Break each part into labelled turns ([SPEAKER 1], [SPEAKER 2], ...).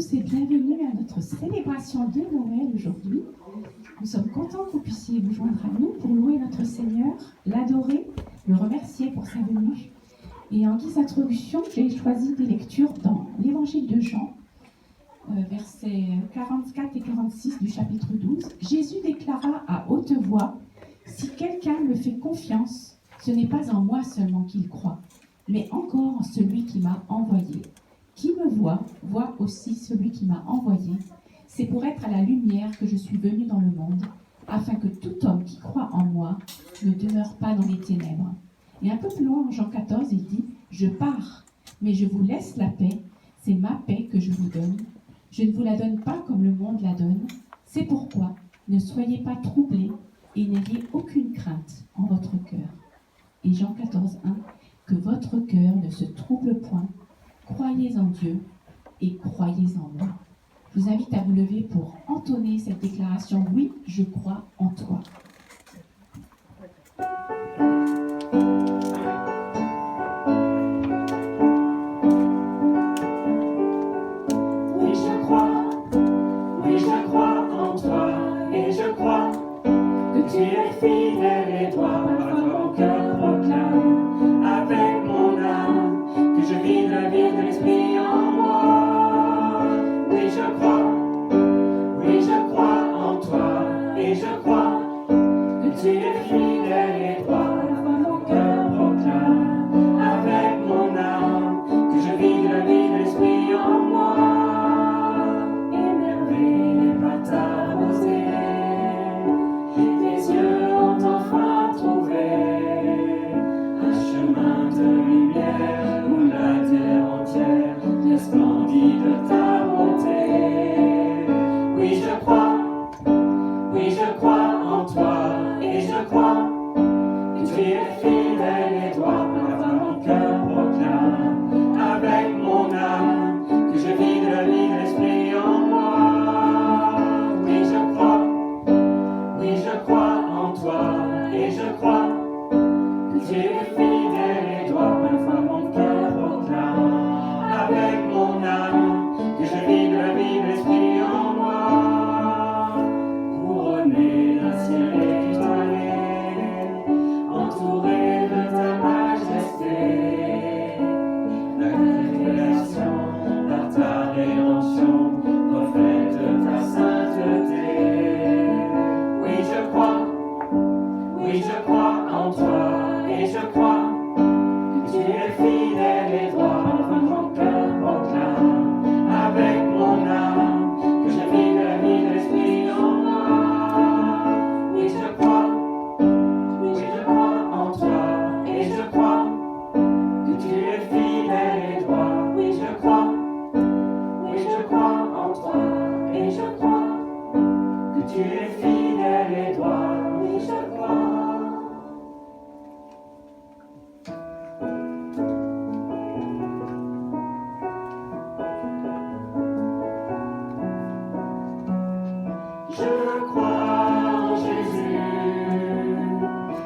[SPEAKER 1] tous et bienvenue à notre célébration de Noël aujourd'hui. Nous sommes contents que vous puissiez vous joindre à nous pour louer notre Seigneur, l'adorer, le remercier pour sa venue. Et en guise d'introduction, j'ai choisi des lectures dans l'Évangile de Jean, versets 44 et 46 du chapitre 12. Jésus déclara à haute voix, « Si quelqu'un me fait confiance, ce n'est pas en moi seulement qu'il croit, mais encore en celui qui m'a envoyé. Qui me voit, voit aussi celui qui m'a envoyé. C'est pour être à la lumière que je suis venu dans le monde, afin que tout homme qui croit en moi ne demeure pas dans les ténèbres. » Et un peu plus loin, en Jean 14, il dit, « Je pars, mais je vous laisse la paix, c'est ma paix que je vous donne. Je ne vous la donne pas comme le monde la donne. C'est pourquoi ne soyez pas troublés et n'ayez aucune crainte en votre cœur. » Et Jean 14, 1, « Que votre cœur ne se trouble point. Croyez en Dieu et croyez en moi. » Je vous invite à vous lever pour entonner cette déclaration. Oui, je crois en toi.
[SPEAKER 2] Oui, je crois en toi et je crois que tu es fidèle et droit. Parfois mon cœur proclame avec mon âme que je vis la vie de l'Esprit en moi. Oui, je crois en toi et je crois que tu es fidèle et droit. Parfois mon cœur proclame avec mon âme que je vis la vie de l'Esprit en moi. Émerveillé par ta beauté, tes yeux ont enfin trouvé un chemin de lumière où la terre entière resplendit de ta bonté. Oui, je crois en toi et je crois que tu es fidèle et droit. Parfois mon cœur proclame avec mon âme que je vis de la vie de l'Esprit en moi. Oui, je crois en toi et je crois que tu es fidèle et droit. Parfois mon cœur proclame avec mon âme que je vis de la vie de l'Esprit en moi. Couronné d'un ciel étoilé, entouré de ta majesté, la création par ta rédemption reflète ta sainteté. Oui, je crois en toi et je crois que tu es fidèle et droit. Parfois mon cœur proclame avec mon âme que je vis de la vie de l'Esprit en moi. Oui, je crois en toi et je crois que tu es fidèle et droit. Oui, je crois en toi et je crois que tu es fidèle et droit. Oui, je crois. Je crois en Jésus,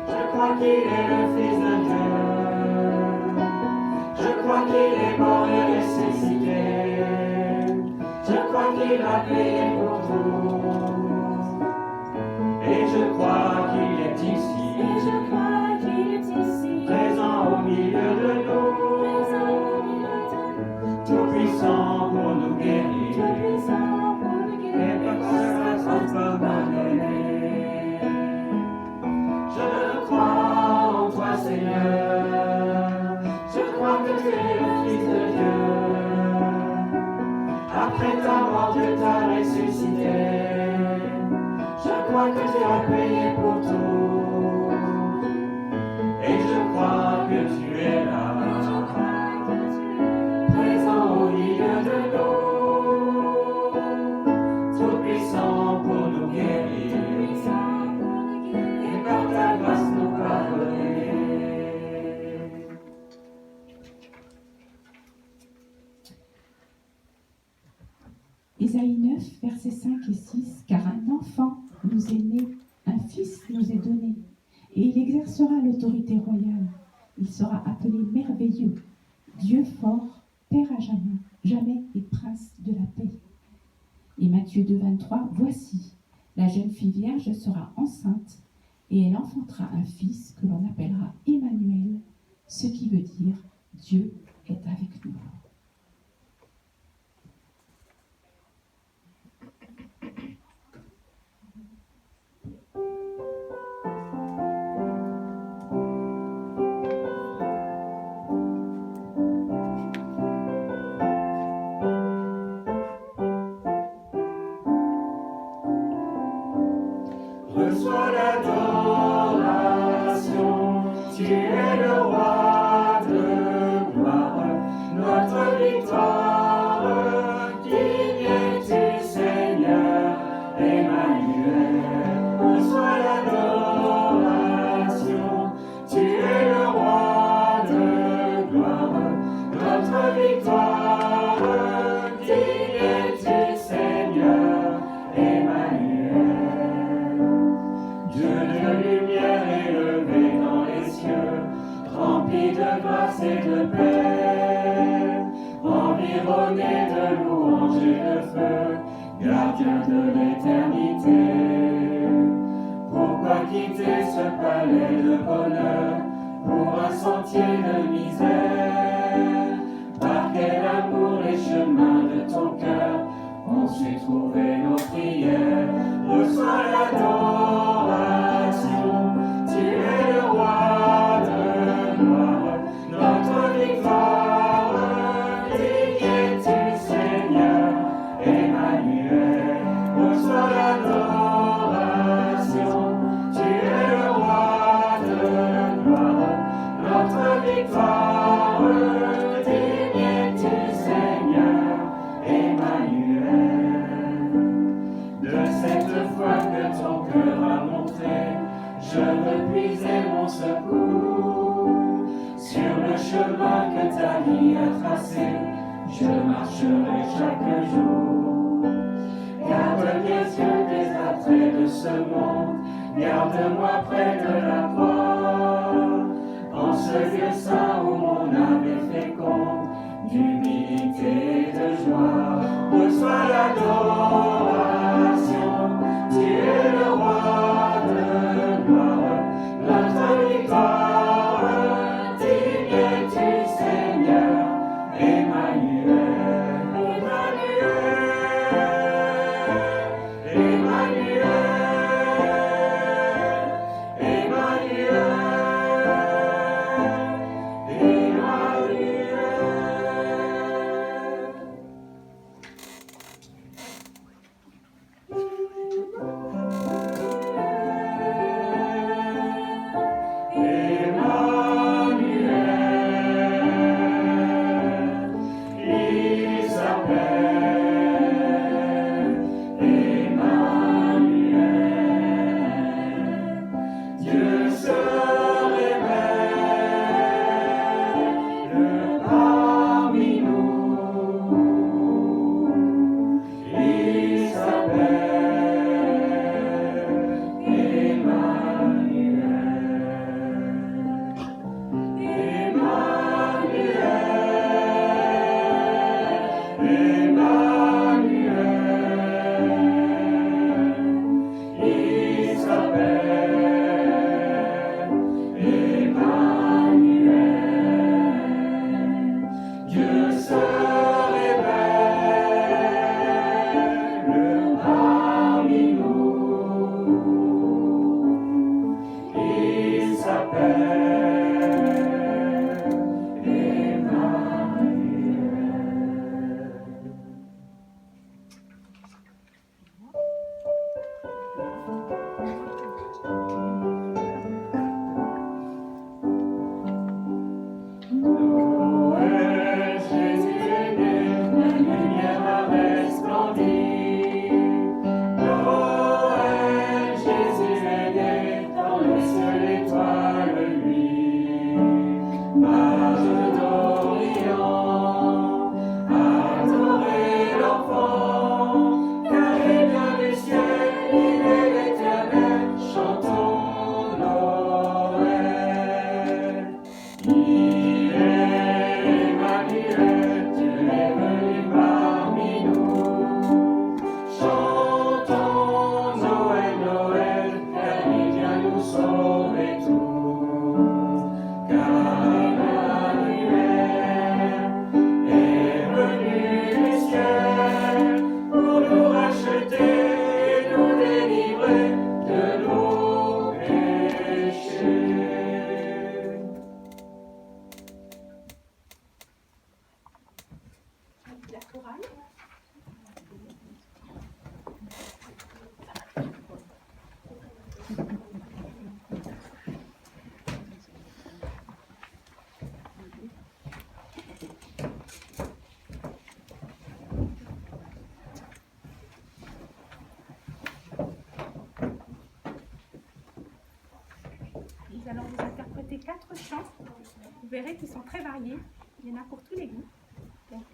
[SPEAKER 2] je crois qu'il est le Fils de Dieu, je crois qu'il est mort et ressuscité, je crois qu'il a payé pour tous, et je crois qu'il est ici, présent au milieu de nous, tout puissant pour nous guérir, et par sa grâce pardonner. Je crois en toi, Seigneur, je crois que tu es le Fils de Dieu. Après ta mort, tu t'as ressuscité. Je crois que tu as payé pour tout. Et je crois que tu es là, présent au milieu de nous, tout puissant pour nous guérir, et par ta grâce nous pardonner.
[SPEAKER 1] Ésaïe 9, versets 5 et 6, « Car un enfant nous est né, un fils nous est donné, et il exercera l'autorité royale. Il sera appelé merveilleux, Dieu fort, Père à jamais, jamais et prince de la paix. Et Matthieu 2, 23, voici, la jeune fille vierge sera enceinte et elle enfantera un fils que l'on appellera Emmanuel, ce qui veut dire Dieu est avec nous.
[SPEAKER 2] Reçois l'adoration, tu es le roi de gloire, notre victoire, digne es-tu Seigneur, Emmanuel. Reçois l'adoration, tu es le roi de gloire, notre victoire, digne es-tu Seigneur, Emmanuel. Dieu de lumière élevé dans les cieux, rempli de grâce et de paix, environné de louanges et de feu, gardien de l'éternité. Pourquoi quitter ce palais de bonheur pour un sentier de misère? Par quel amour les chemins de ton cœur ont su trouver nos prières? Reçois l'adoration, tu es le roi de gloire, notre victoire, digne es-tu Seigneur, Emmanuel. Reçois l'adoration, tu es le roi de gloire, notre victoire, digne es-tu Seigneur, Emmanuel. De cette foi que ton cœur a montrée, je veux puiser mon secours. Sur le chemin que ta vie a tracé, je marcherai chaque jour. Garde mes yeux des attraits de ce monde, garde-moi près de la croix. En ce lieu saint où mon âme est féconde, d'humilité et de joie, reçois l'adoration, tu es le roi de gloire, notre victoire, digne es-tu Seigneur, Emmanuel, Emmanuel, Emmanuel, Emmanuel, Emmanuel.
[SPEAKER 1] 4 chants. Vous verrez qu'ils sont très variés. Il y en a pour tous les goûts. Donc,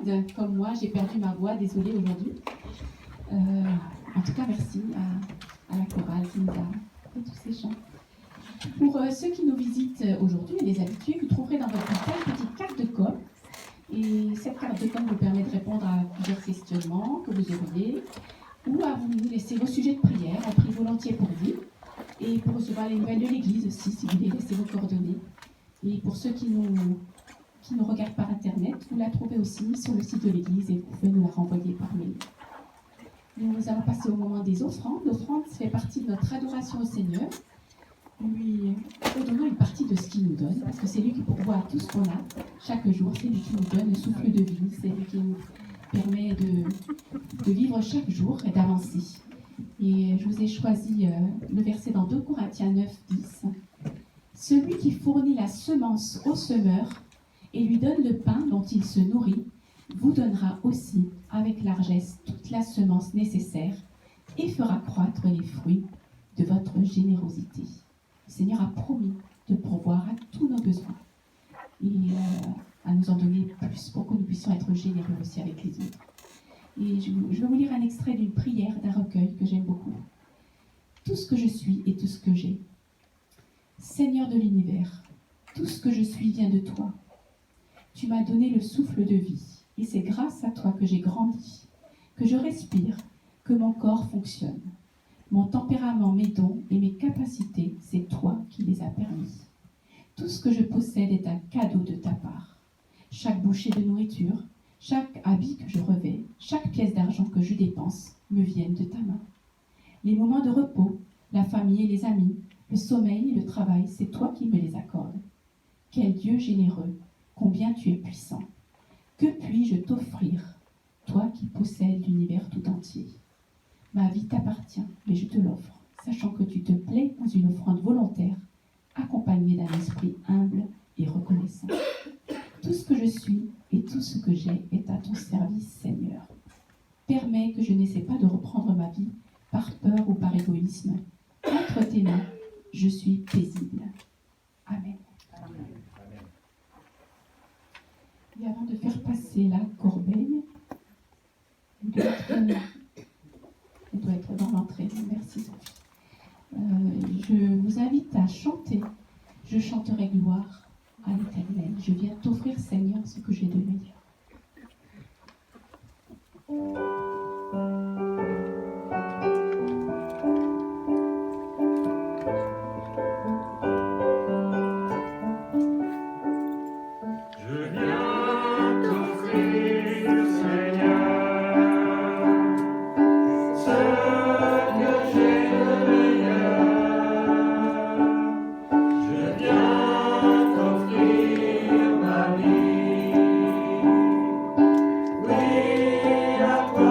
[SPEAKER 1] malade, comme moi, j'ai perdu ma voix, désolée aujourd'hui. En tout cas, merci à la chorale qui nous a fait tous ces chants. Pour ceux qui nous visitent aujourd'hui et les habitués, vous trouverez dans votre bulletin une petite carte de com. Et cette carte de com vous permet de répondre à plusieurs questionnements que vous auriez ou à vous laisser vos sujets de prière. On prie volontiers pour vous et pour recevoir les nouvelles de l'Église aussi, si vous voulez laisser vos coordonnées. Et pour ceux qui nous regardent par Internet, vous la trouvez aussi sur le site de l'Église et vous pouvez nous la renvoyer par mail. Nous allons passer au moment des offrandes. L'offrande fait partie de notre adoration au Seigneur. Lui redonnons une partie de ce qu'il nous donne, parce que c'est lui qui pourvoit à tout ce qu'on a chaque jour. C'est lui qui nous donne le souffle de vie, c'est lui qui nous permet de vivre chaque jour et d'avancer. Et je vous ai choisi le verset dans 2 Corinthiens 9, 10. Celui qui fournit la semence au semeur et lui donne le pain dont il se nourrit, vous donnera aussi avec largesse toute la semence nécessaire et fera croître les fruits de votre générosité. Le Seigneur a promis de pourvoir à tous nos besoins et à nous en donner plus pour que nous puissions être généreux aussi avec les autres. Et je vais vous lire un extrait d'une prière, d'un recueil que j'aime beaucoup. Tout ce que je suis et tout ce que j'ai. Seigneur de l'univers, tout ce que je suis vient de toi. Tu m'as donné le souffle de vie et c'est grâce à toi que j'ai grandi, que je respire, que mon corps fonctionne. Mon tempérament, mes dons et mes capacités, c'est toi qui les as permis. Tout ce que je possède est un cadeau de ta part. Chaque bouchée de nourriture, chaque habit que je revêts, chaque pièce d'argent que je dépense me viennent de ta main. Les moments de repos, la famille et les amis, le sommeil et le travail, c'est toi qui me les accordes. Quel Dieu généreux, combien tu es puissant. Que puis-je t'offrir, toi qui possèdes l'univers tout entier? Ma vie t'appartient, mais je te l'offre, sachant que tu te plais dans une offrande volontaire, accompagnée d'un esprit humble et reconnaissant. Tout ce que je suis et tout ce que j'ai est à ton service, Seigneur. Permets que je n'essaie pas de reprendre ma vie par peur ou par égoïsme. Entre tes mains, je suis paisible. Amen.
[SPEAKER 2] Amen.
[SPEAKER 1] Et avant de faire passer la corbeille, elle doit être dans l'entrée. Merci Sophie. Je vous invite à chanter. Je chanterai gloire à l'Éternel. Je viens t'offrir, Seigneur, ce que j'ai de meilleur.
[SPEAKER 2] Oui, à toi.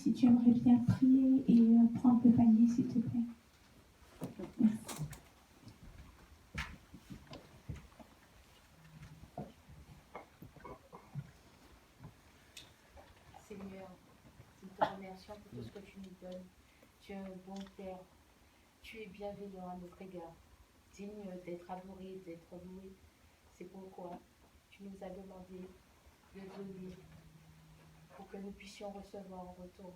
[SPEAKER 1] si tu aimerais bien prier et prendre le panier, s'il te plaît. Merci.
[SPEAKER 3] Seigneur, nous te remercions pour tout ce que tu nous donnes. Tu es un bon Père. Tu es bienveillant à notre égard, digne d'être adoré, d'être loué. C'est pourquoi tu nous as demandé de donner pour que nous puissions recevoir en retour.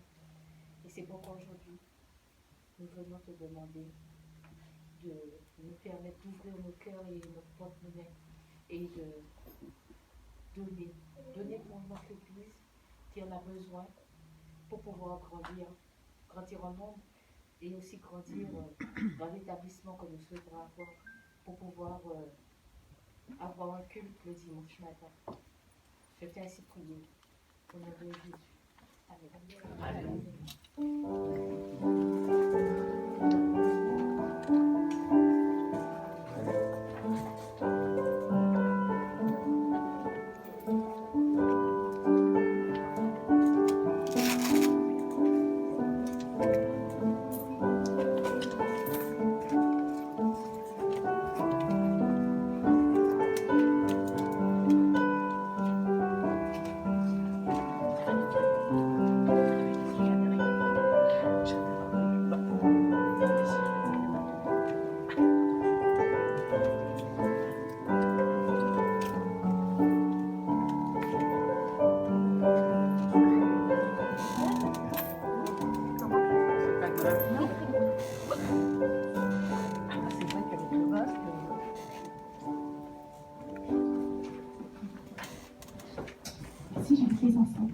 [SPEAKER 3] Et c'est pourquoi aujourd'hui, nous venons te demander de nous permettre d'ouvrir nos cœurs et notre porte-monnaie et de donner. Donner pour notre Église qui en a besoin pour pouvoir grandir en nombre et aussi grandir dans l'établissement que nous souhaitons avoir pour pouvoir avoir un culte le dimanche matin. Je t'ai ainsi prié au nom de Jésus. Amen.
[SPEAKER 1] Merci, je vais les ensemble.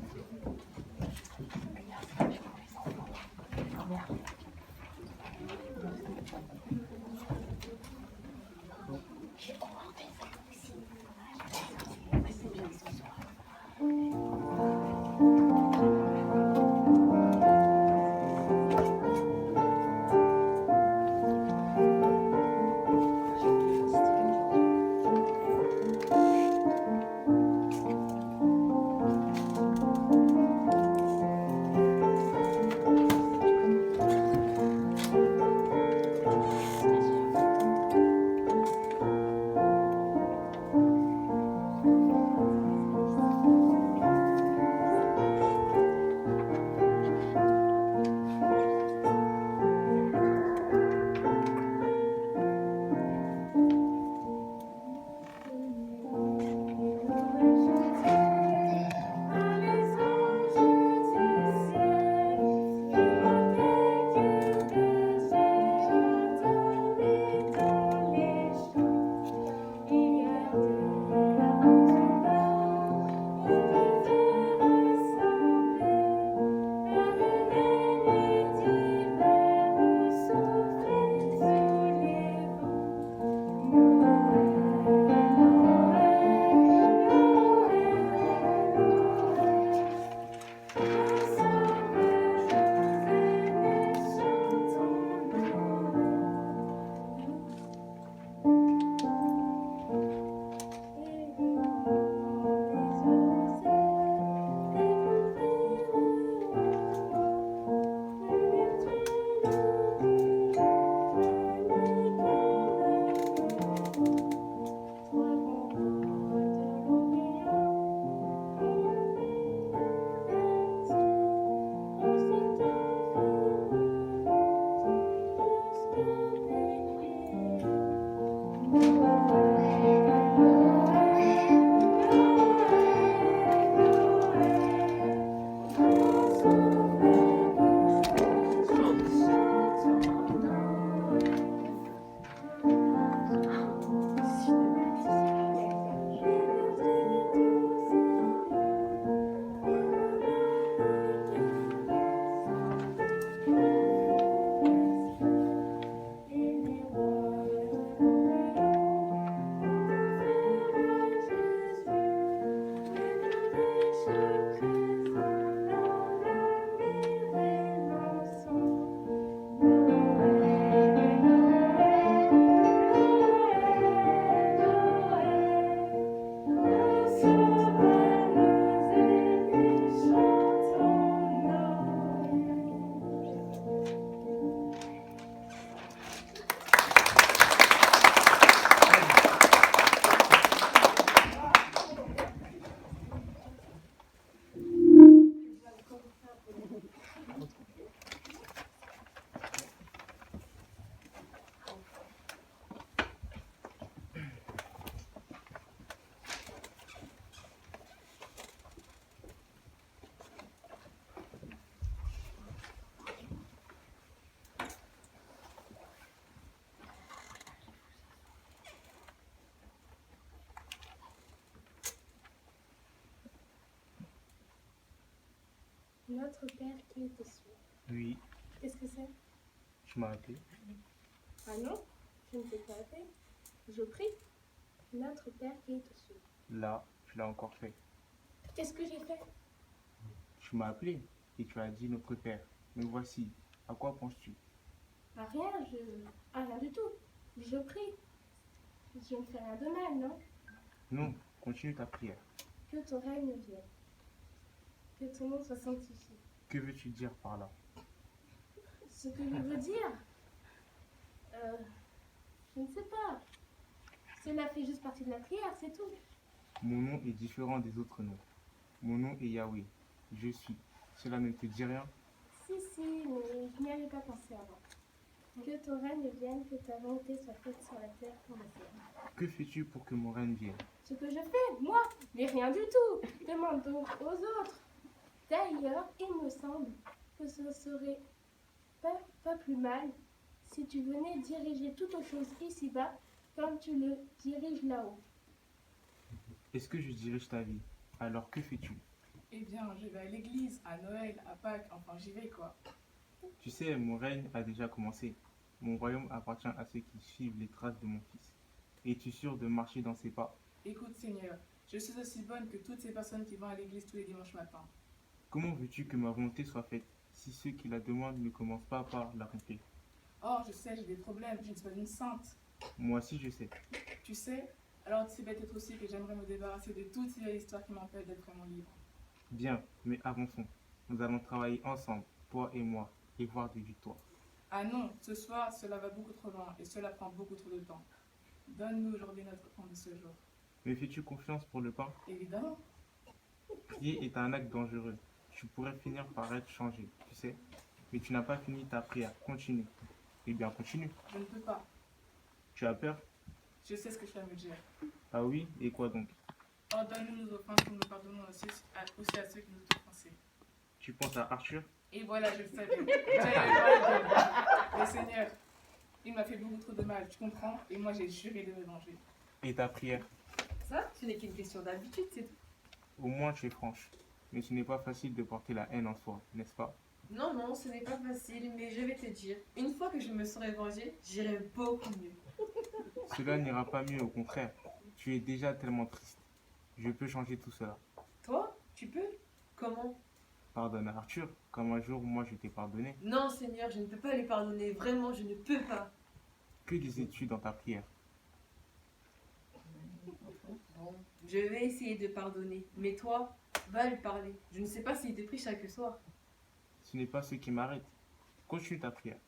[SPEAKER 4] Notre Père qui est aux cieux.
[SPEAKER 5] Oui,
[SPEAKER 4] Qu'est-ce que c'est?
[SPEAKER 5] tu m'as appelé.
[SPEAKER 4] Ah non, je ne t'ai pas appelé. Je prie. Notre Père qui est aux cieux.
[SPEAKER 5] Là, tu l'as encore fait.
[SPEAKER 4] Qu'est-ce que j'ai fait?
[SPEAKER 5] Tu m'as appelé et tu as dit notre Père. Mais voici, à quoi penses-tu?
[SPEAKER 4] Ah rien, Ah rien du tout. Je prie. Je ne fais rien de mal, non?
[SPEAKER 5] Non, continue ta prière.
[SPEAKER 4] Que ton règne vienne. Que ton nom soit sanctifié.
[SPEAKER 5] Que veux-tu dire par là?
[SPEAKER 4] Ce que je veux dire, je ne sais pas. Cela fait juste partie de la prière, c'est tout.
[SPEAKER 5] Mon nom est différent des autres noms. Mon nom est Yahweh. Je suis. Cela ne te dit rien?
[SPEAKER 4] Si, mais je n'y avais pas pensé avant. Que ton règne vienne, que ta volonté soit faite sur la terre comme au ciel.
[SPEAKER 5] Que fais-tu pour que mon règne vienne?
[SPEAKER 4] Ce que je fais, moi, mais rien du tout. Demande donc aux autres. D'ailleurs, il me semble que ce serait pas plus mal si tu venais diriger toute chose ici-bas comme tu le diriges là-haut.
[SPEAKER 5] Est-ce que je dirige ta vie? Alors que fais-tu?
[SPEAKER 6] Eh bien, je vais à l'église, à Noël, à Pâques, enfin j'y vais quoi.
[SPEAKER 5] Tu sais, mon règne a déjà commencé. Mon royaume appartient à ceux qui suivent les traces de mon fils. Es-tu sûr de marcher dans ses pas?
[SPEAKER 6] Écoute Seigneur, je suis aussi bonne que toutes ces personnes qui vont à l'église tous les dimanches matins.
[SPEAKER 5] Comment veux-tu que ma volonté soit faite si ceux qui la demandent ne commencent pas par l'accomplir?
[SPEAKER 6] Oh, je sais, j'ai des problèmes, je ne suis pas une sainte.
[SPEAKER 5] Moi aussi je sais.
[SPEAKER 6] Tu sais, alors tu sais peut-être aussi que j'aimerais me débarrasser de toutes ces vieilles histoires qui m'empêchent d'être mon livre.
[SPEAKER 5] Bien, mais avançons. Nous allons travailler ensemble, toi et moi, et voir des victoires.
[SPEAKER 6] Ah non, ce soir, cela va beaucoup trop loin et cela prend beaucoup trop de temps. Donne-nous aujourd'hui notre pain de ce jour.
[SPEAKER 5] Me fais-tu confiance pour le pain?
[SPEAKER 6] Évidemment.
[SPEAKER 5] Prier est un acte dangereux. Tu pourrais finir par être changé, tu sais. Mais tu n'as pas fini ta prière. Continue. Eh bien, continue.
[SPEAKER 6] Je ne peux pas.
[SPEAKER 5] Tu as peur?
[SPEAKER 6] Je sais ce que tu vas me dire.
[SPEAKER 5] Ah oui? Et quoi donc?
[SPEAKER 6] Oh, donne-nous nos offenses comme nous pardonnons aussi à ceux qui nous ont offensés.
[SPEAKER 5] Tu penses à Arthur?
[SPEAKER 6] Et voilà, je le savais. J'allais le voir. Mais Seigneur, il m'a fait beaucoup trop de mal, tu comprends? Et moi, j'ai juré de me venger.
[SPEAKER 5] Et ta prière?
[SPEAKER 7] Ça, ce n'est qu'une question d'habitude, c'est tout.
[SPEAKER 5] Au moins tu es franche. Mais ce n'est pas facile de porter la haine en soi, n'est-ce pas?
[SPEAKER 7] Non, ce n'est pas facile, mais je vais te dire, une fois que je me serai vengée, j'irai beaucoup mieux.
[SPEAKER 5] Cela n'ira pas mieux, au contraire. Tu es déjà tellement triste. Je peux changer tout cela.
[SPEAKER 7] Toi, tu peux? Comment?
[SPEAKER 5] Pardonne à Arthur, comme un jour moi je t'ai pardonné.
[SPEAKER 7] Non, Seigneur, je ne peux pas lui pardonner. Vraiment, je ne peux pas.
[SPEAKER 5] Que disais-tu dans ta prière?
[SPEAKER 7] Bon, je vais essayer de pardonner. Mais toi, va lui parler. Je ne sais pas s'il te prie chaque soir.
[SPEAKER 5] Ce n'est pas ce qui m'arrête. Continue ta prière.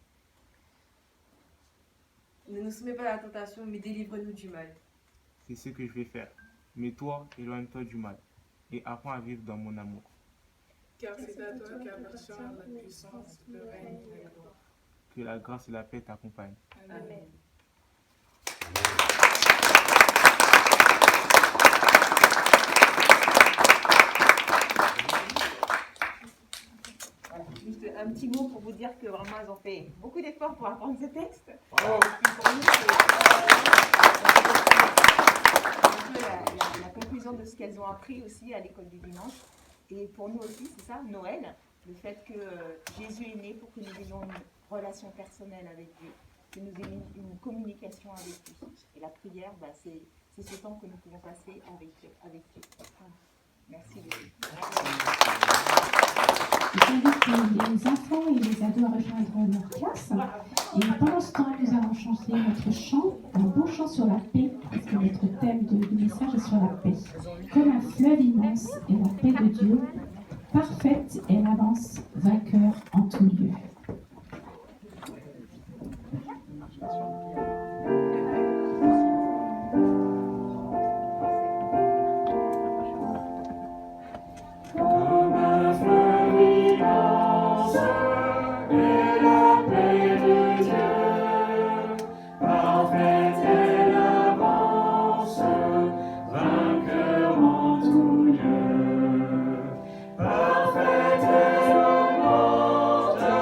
[SPEAKER 7] Ne nous soumets pas à la tentation, mais délivre-nous du mal.
[SPEAKER 5] C'est ce que je vais faire. Mais toi, éloigne-toi du mal et apprends à vivre dans mon amour.
[SPEAKER 6] Car c'est à toi qu'appartient la puissance, le règne et la gloire.
[SPEAKER 5] Que la grâce et la paix t'accompagnent.
[SPEAKER 6] Amen.
[SPEAKER 8] Juste un petit mot pour vous dire que vraiment elles ont fait beaucoup d'efforts pour apprendre ce texte.
[SPEAKER 5] Bravo.
[SPEAKER 8] Pour nous, c'est un peu la conclusion de ce qu'elles ont appris aussi à l'école du dimanche. Et pour nous aussi, c'est ça, Noël, le fait que Jésus est né pour que nous ayons une relation personnelle avec Dieu, que nous ayons une communication avec lui. Et la prière, c'est ce temps que nous pouvons passer avec Dieu. Voilà. Merci beaucoup.
[SPEAKER 1] J'invite les enfants et les ados à rejoindre leur classe. Et pendant ce temps, nous allons chanter notre chant, un beau chant sur la paix, parce que notre thème du message est sur la paix. Comme un fleuve immense est la paix de Dieu, parfaite est l'avance, vainqueur en tout lieu.
[SPEAKER 2] Comme un fleuve immense est la paix de Dieu, parfaite est l'avance, vainqueur en tout lieu. Parfaite est l'amour de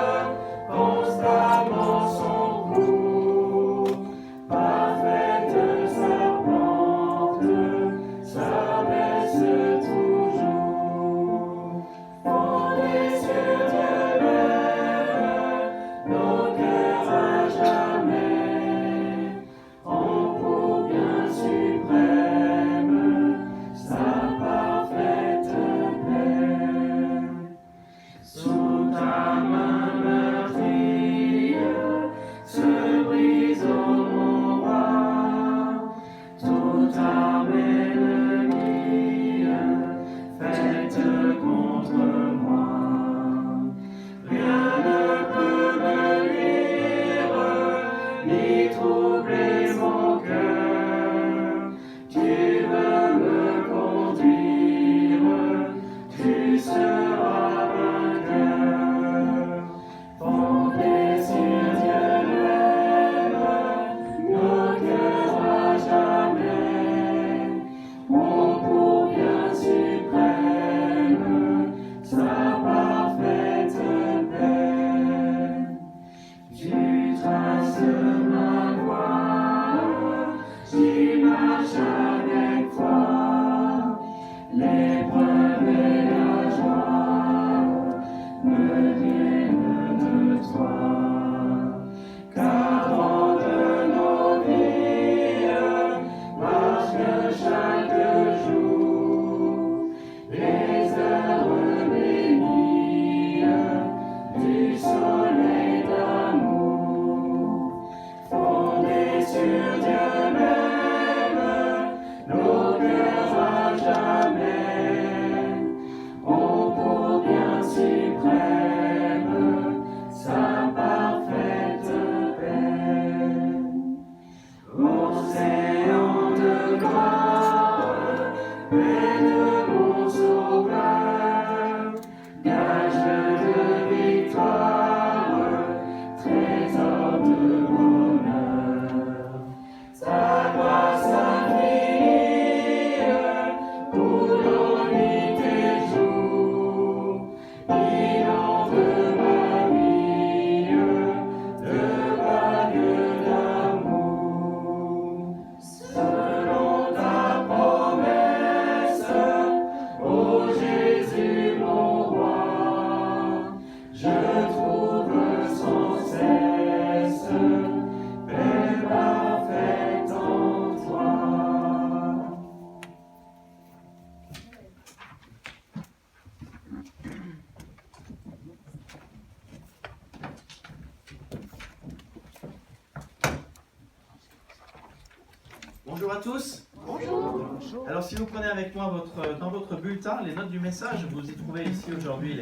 [SPEAKER 9] Bonjour à tous. Bonjour. Alors si vous prenez avec moi dans votre bulletin les notes du message, vous y trouvez ici aujourd'hui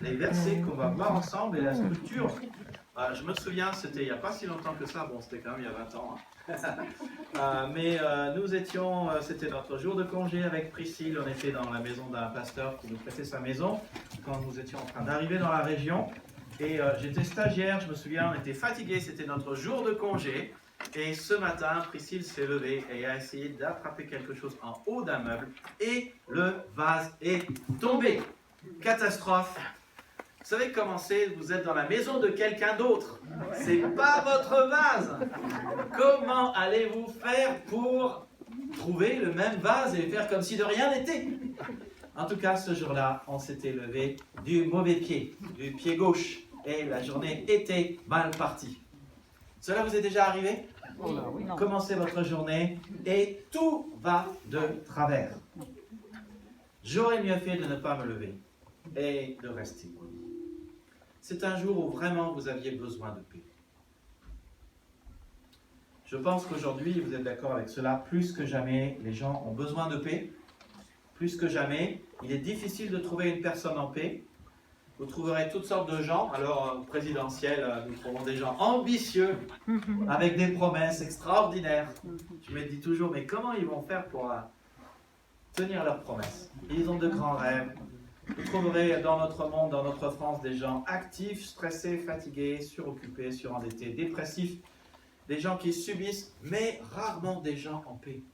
[SPEAKER 9] les versets qu'on va voir ensemble et la structure. Je me souviens, c'était il n'y a pas si longtemps que ça, bon c'était quand même il y a 20 ans. Mais nous étions, c'était notre jour de congé avec Priscille, on était dans la maison d'un pasteur qui nous prêtait sa maison quand nous étions en train d'arriver dans la région. Et j'étais stagiaire, je me souviens, on était fatigués, c'était notre jour de congé. Et ce matin, Priscille s'est levée et a essayé d'attraper quelque chose en haut d'un meuble et le vase est tombé. Catastrophe. Vous savez comment c'est? Vous êtes dans la maison de quelqu'un d'autre. C'est pas votre vase. Comment allez-vous faire pour trouver le même vase et faire comme si de rien n'était? En tout cas, ce jour-là, on s'était levé du mauvais pied, du pied gauche. Et la journée était mal partie. Cela vous est déjà arrivé? Commencez votre journée et tout va de travers. J'aurais mieux fait de ne pas me lever et de rester. C'est un jour où vraiment vous aviez besoin de paix. Je pense qu'aujourd'hui, vous êtes d'accord avec cela, plus que jamais, les gens ont besoin de paix. Plus que jamais, il est difficile de trouver une personne en paix. Vous trouverez toutes sortes de gens. Alors, présidentiel, nous trouvons des gens ambitieux, avec des promesses extraordinaires. Je me dis toujours, mais comment ils vont faire pour tenir leurs promesses? Ils ont de grands rêves. Vous trouverez dans notre monde, dans notre France, des gens actifs, stressés, fatigués, suroccupés, surendettés, dépressifs. Des gens qui subissent, mais rarement des gens en paix.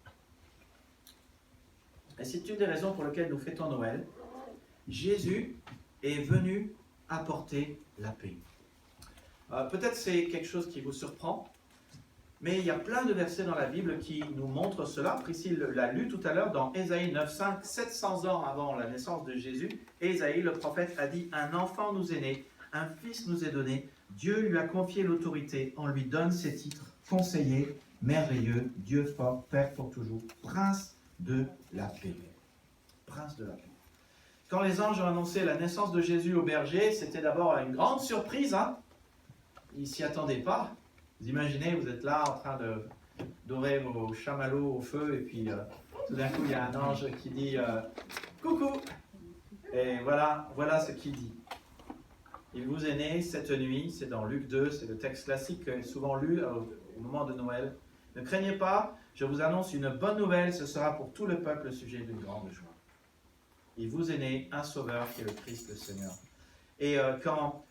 [SPEAKER 9] Et c'est une des raisons pour lesquelles nous fêtons Noël. Jésus est venu apporter la paix. Peut-être c'est quelque chose qui vous surprend, mais il y a plein de versets dans la Bible qui nous montrent cela. Priscille l'a lu tout à l'heure dans Ésaïe 9,5, 700 ans avant la naissance de Jésus. Ésaïe, le prophète, a dit « Un enfant nous est né, un fils nous est donné, Dieu lui a confié l'autorité, on lui donne ses titres, conseiller, merveilleux, Dieu fort, Père pour toujours, prince de la paix. » Prince de la paix. Quand les anges ont annoncé la naissance de Jésus au berger, c'était d'abord une grande surprise. Ils ne s'y attendaient pas. Vous imaginez, vous êtes là en train de dorer vos chamallows au feu et puis tout d'un coup il y a un ange qui dit coucou. Et voilà ce qu'il dit. Il vous est né cette nuit, c'est dans Luc 2, c'est le texte classique souvent lu au moment de Noël. Ne craignez pas, je vous annonce une bonne nouvelle, ce sera pour tout le peuple le sujet d'une grande joie. Il vous est né un sauveur qui est le Christ le Seigneur. Et quand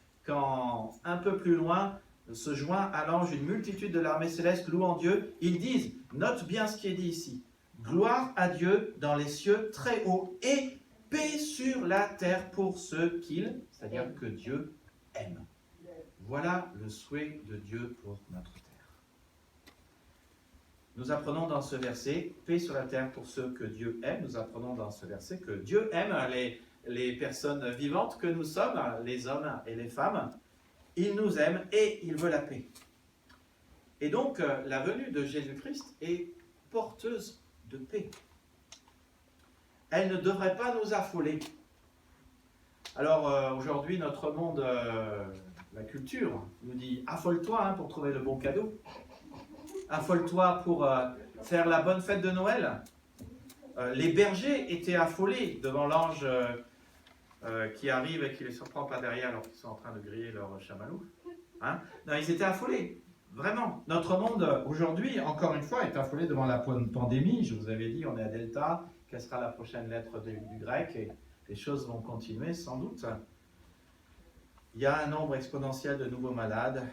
[SPEAKER 9] un peu plus loin se joint à l'ange une multitude de l'armée céleste louant Dieu, ils disent, note bien ce qui est dit ici, gloire à Dieu dans les cieux très hauts et paix sur la terre pour ceux qu'il, c'est-à-dire que Dieu aime. Voilà le souhait de Dieu pour notre terre. Nous apprenons dans ce verset, paix sur la terre pour ceux que Dieu aime. Nous apprenons dans ce verset que Dieu aime les personnes vivantes que nous sommes, les hommes et les femmes. Il nous aime et il veut la paix. Et donc, la venue de Jésus-Christ est porteuse de paix. Elle ne devrait pas nous affoler. Alors, aujourd'hui, notre monde, la culture, nous dit « affole-toi pour trouver le bon cadeau ». Affole-toi pour faire la bonne fête de Noël. Les bergers étaient affolés devant l'ange qui arrive et qui les surprend pas derrière alors qu'ils sont en train de griller leur chamallow. Non, ils étaient affolés. Vraiment. Notre monde aujourd'hui, encore une fois, est affolé devant la pandémie. Je vous avais dit, on est à Delta. Quelle sera la prochaine lettre du grec? Et les choses vont continuer sans doute. Il y a un nombre exponentiel de nouveaux malades.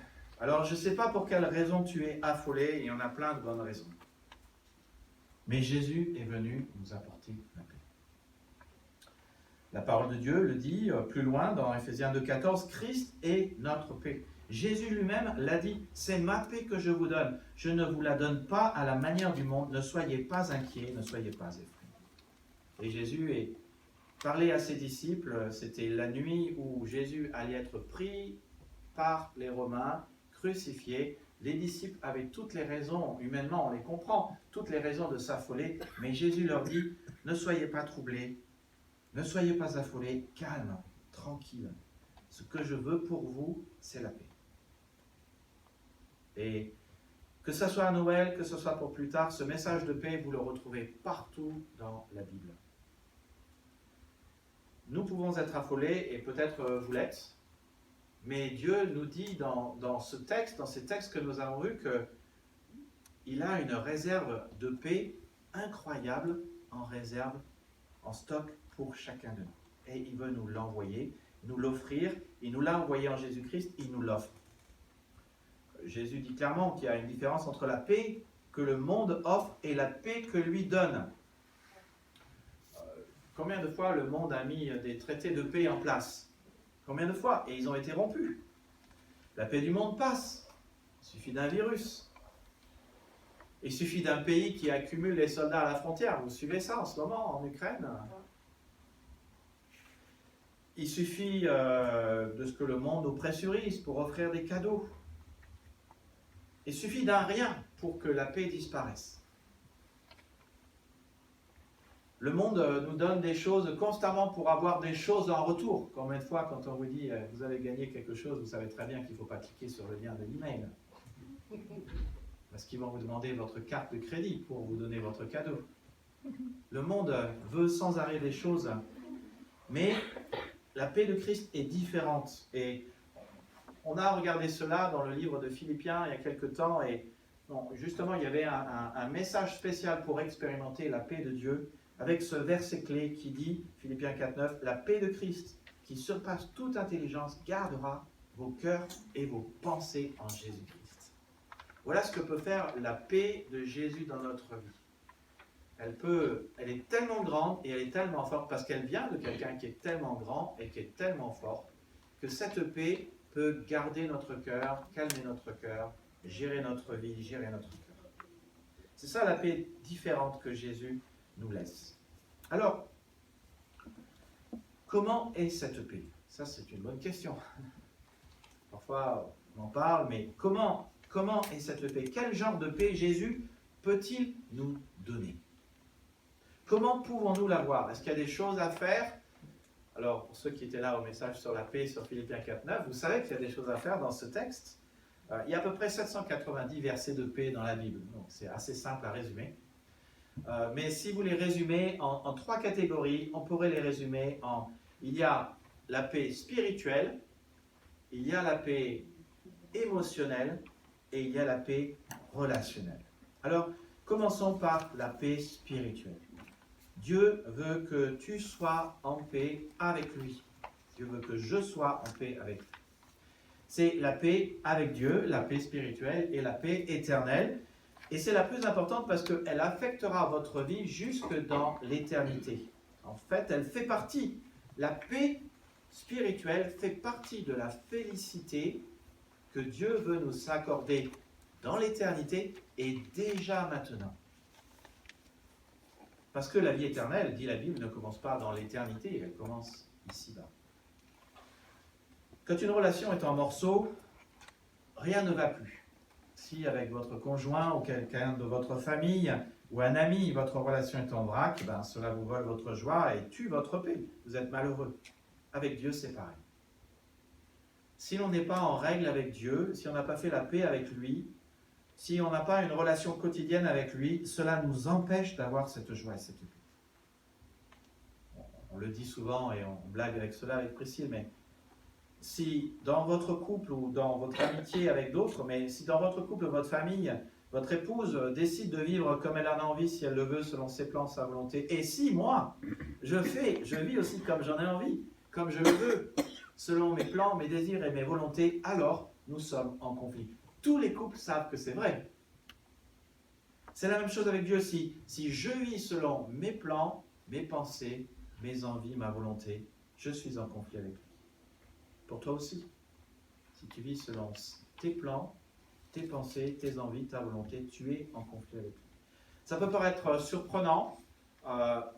[SPEAKER 9] Alors, je ne sais pas pour quelle raison tu es affolé, il y en a plein de bonnes raisons. Mais Jésus est venu nous apporter la paix. La parole de Dieu le dit plus loin dans Ephésiens 2,14, Christ est notre paix. Jésus lui-même l'a dit, c'est ma paix que je vous donne. Je ne vous la donne pas à la manière du monde, ne soyez pas inquiets, ne soyez pas effrayés. Et Jésus est parlé à ses disciples, c'était la nuit où Jésus allait être pris par les Romains, crucifié. Les disciples avaient toutes les raisons, humainement on les comprend, toutes les raisons de s'affoler, mais Jésus leur dit, ne soyez pas troublés, ne soyez pas affolés, calme, tranquille. Ce que je veux pour vous, c'est la paix. Et Que ce soit à Noël, que ce soit pour plus tard, ce message de paix, vous le retrouvez partout dans la Bible. Nous pouvons être affolés, et peut-être vous l'êtes, mais Dieu nous dit dans ce texte, dans ces textes que nous avons vus, qu'il a une réserve de paix incroyable en réserve, en stock pour chacun de nous. Et il veut nous l'envoyer, nous l'offrir. Il nous l'a envoyé en Jésus-Christ, il nous l'offre. Jésus dit clairement qu'il y a une différence entre la paix que le monde offre et la paix que lui donne. Combien de fois le monde a mis des traités de paix en place? Combien de fois? Et ils ont été rompus. La paix du monde passe. Il suffit d'un virus. Il suffit d'un pays qui accumule les soldats à la frontière. Vous suivez ça en ce moment en Ukraine? Il suffit de ce que le monde nous pressurise pour offrir des cadeaux. Il suffit d'un rien pour que la paix disparaisse. Le monde nous donne des choses constamment pour avoir des choses en retour. Combien de fois, quand on vous dit « vous avez gagné quelque chose », vous savez très bien qu'il ne faut pas cliquer sur le lien de l'email. Parce qu'ils vont vous demander votre carte de crédit pour vous donner votre cadeau. Le monde veut sans arrêt des choses. Mais la paix de Christ est différente. Et on a regardé cela dans le livre de Philippiens il y a quelque temps. Et justement, il y avait un message spécial pour expérimenter la paix de Dieu, avec ce verset clé qui dit, Philippiens 4,9, « La paix de Christ, qui surpasse toute intelligence, gardera vos cœurs et vos pensées en Jésus-Christ. » Voilà ce que peut faire la paix de Jésus dans notre vie. Elle est tellement grande et elle est tellement forte, parce qu'elle vient de quelqu'un qui est tellement grand et qui est tellement fort, que cette paix peut garder notre cœur, calmer notre cœur, gérer notre vie, gérer notre cœur. C'est ça la paix différente que Jésus nous laisse. Alors, comment est cette paix? Ça, c'est une bonne question. Parfois, on en parle, mais comment est cette paix? Quel genre de paix Jésus peut-il nous donner? Comment pouvons-nous l'avoir? Est-ce qu'il y a des choses à faire? Alors, pour ceux qui étaient là au message sur la paix, sur Philippiens 4,9, vous savez qu'il y a des choses à faire dans ce texte. Il y a à peu près 790 versets de paix dans la Bible, donc c'est assez simple à résumer. Mais si vous les résumez en trois catégories, on pourrait les résumer en... Il y a la paix spirituelle, il y a la paix émotionnelle et il y a la paix relationnelle. Alors, commençons par la paix spirituelle. Dieu veut que tu sois en paix avec lui. Dieu veut que je sois en paix avec lui. C'est la paix avec Dieu, la paix spirituelle et la paix éternelle. Et c'est la plus importante parce qu'elle affectera votre vie jusque dans l'éternité. En fait, elle fait partie. La paix spirituelle fait partie de la félicité que Dieu veut nous accorder dans l'éternité et déjà maintenant. Parce que la vie éternelle, dit la Bible, ne commence pas dans l'éternité, elle commence ici-bas. Quand une relation est en morceaux, rien ne va plus. Si avec votre conjoint ou quelqu'un de votre famille ou un ami, votre relation est en vrac, ben cela vous vole votre joie et tue votre paix. Vous êtes malheureux. Avec Dieu, c'est pareil. Si l'on n'est pas en règle avec Dieu, si on n'a pas fait la paix avec lui, si on n'a pas une relation quotidienne avec lui, cela nous empêche d'avoir cette joie et cette paix. On le dit souvent et on blague avec cela avec Priscille, mais si dans votre couple ou dans votre amitié avec d'autres, mais si dans votre couple ou votre famille, votre épouse décide de vivre comme elle en a envie, si elle le veut, selon ses plans, sa volonté, et si moi, je vis aussi comme j'en ai envie, comme je le veux, selon mes plans, mes désirs et mes volontés, alors nous sommes en conflit. Tous les couples savent que c'est vrai. C'est la même chose avec Dieu. Si je vis selon mes plans, mes pensées, mes envies, ma volonté, je suis en conflit avec lui. Pour toi aussi. Si tu vis selon tes plans, tes pensées, tes envies, ta volonté, tu es en conflit avec lui. Ça peut paraître surprenant. A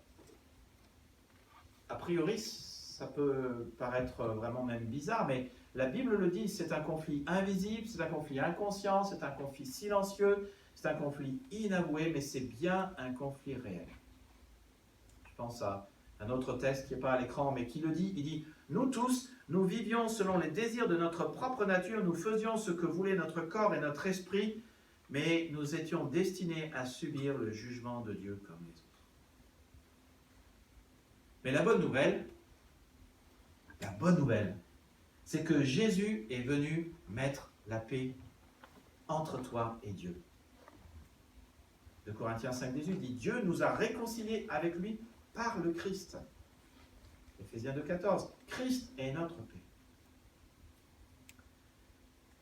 [SPEAKER 9] priori, ça peut paraître vraiment même bizarre, mais la Bible le dit, c'est un conflit invisible, c'est un conflit inconscient, c'est un conflit silencieux, c'est un conflit inavoué, mais c'est bien un conflit réel. Je pense à un autre texte qui n'est pas à l'écran, mais qui le dit, il dit « Nous tous, nous vivions selon les désirs de notre propre nature, nous faisions ce que voulait notre corps et notre esprit, mais nous étions destinés à subir le jugement de Dieu comme les autres. Mais la bonne nouvelle, c'est que Jésus est venu mettre la paix entre toi et Dieu. 2 Corinthiens 5,18 dit « Dieu nous a réconciliés avec lui par le Christ ». Éphésiens 2,14 « Christ est notre paix ».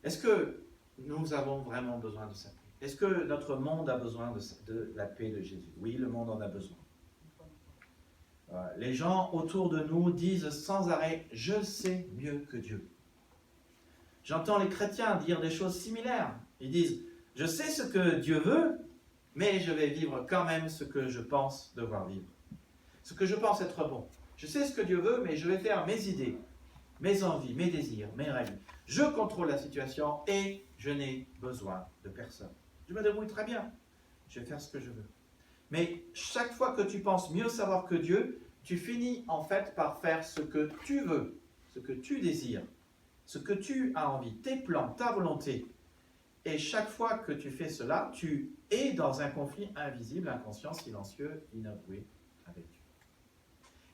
[SPEAKER 9] Est-ce que nous avons vraiment besoin de sa paix? Est-ce que notre monde a besoin de la paix de Jésus? Oui, le monde en a besoin. Les gens autour de nous disent sans arrêt « Je sais mieux que Dieu ». J'entends les chrétiens dire des choses similaires. Ils disent « Je sais ce que Dieu veut, mais je vais vivre quand même ce que je pense devoir vivre. Ce que je pense être bon. Je sais ce que Dieu veut, mais je vais faire mes idées, mes envies, mes désirs, mes règles. Je contrôle la situation et je n'ai besoin de personne. Je me débrouille très bien. Je vais faire ce que je veux. » Mais chaque fois que tu penses mieux savoir que Dieu, tu finis en fait par faire ce que tu veux, ce que tu désires, ce que tu as envie, tes plans, ta volonté. Et chaque fois que tu fais cela, tu es dans un conflit invisible, inconscient, silencieux, inavoué avec Dieu.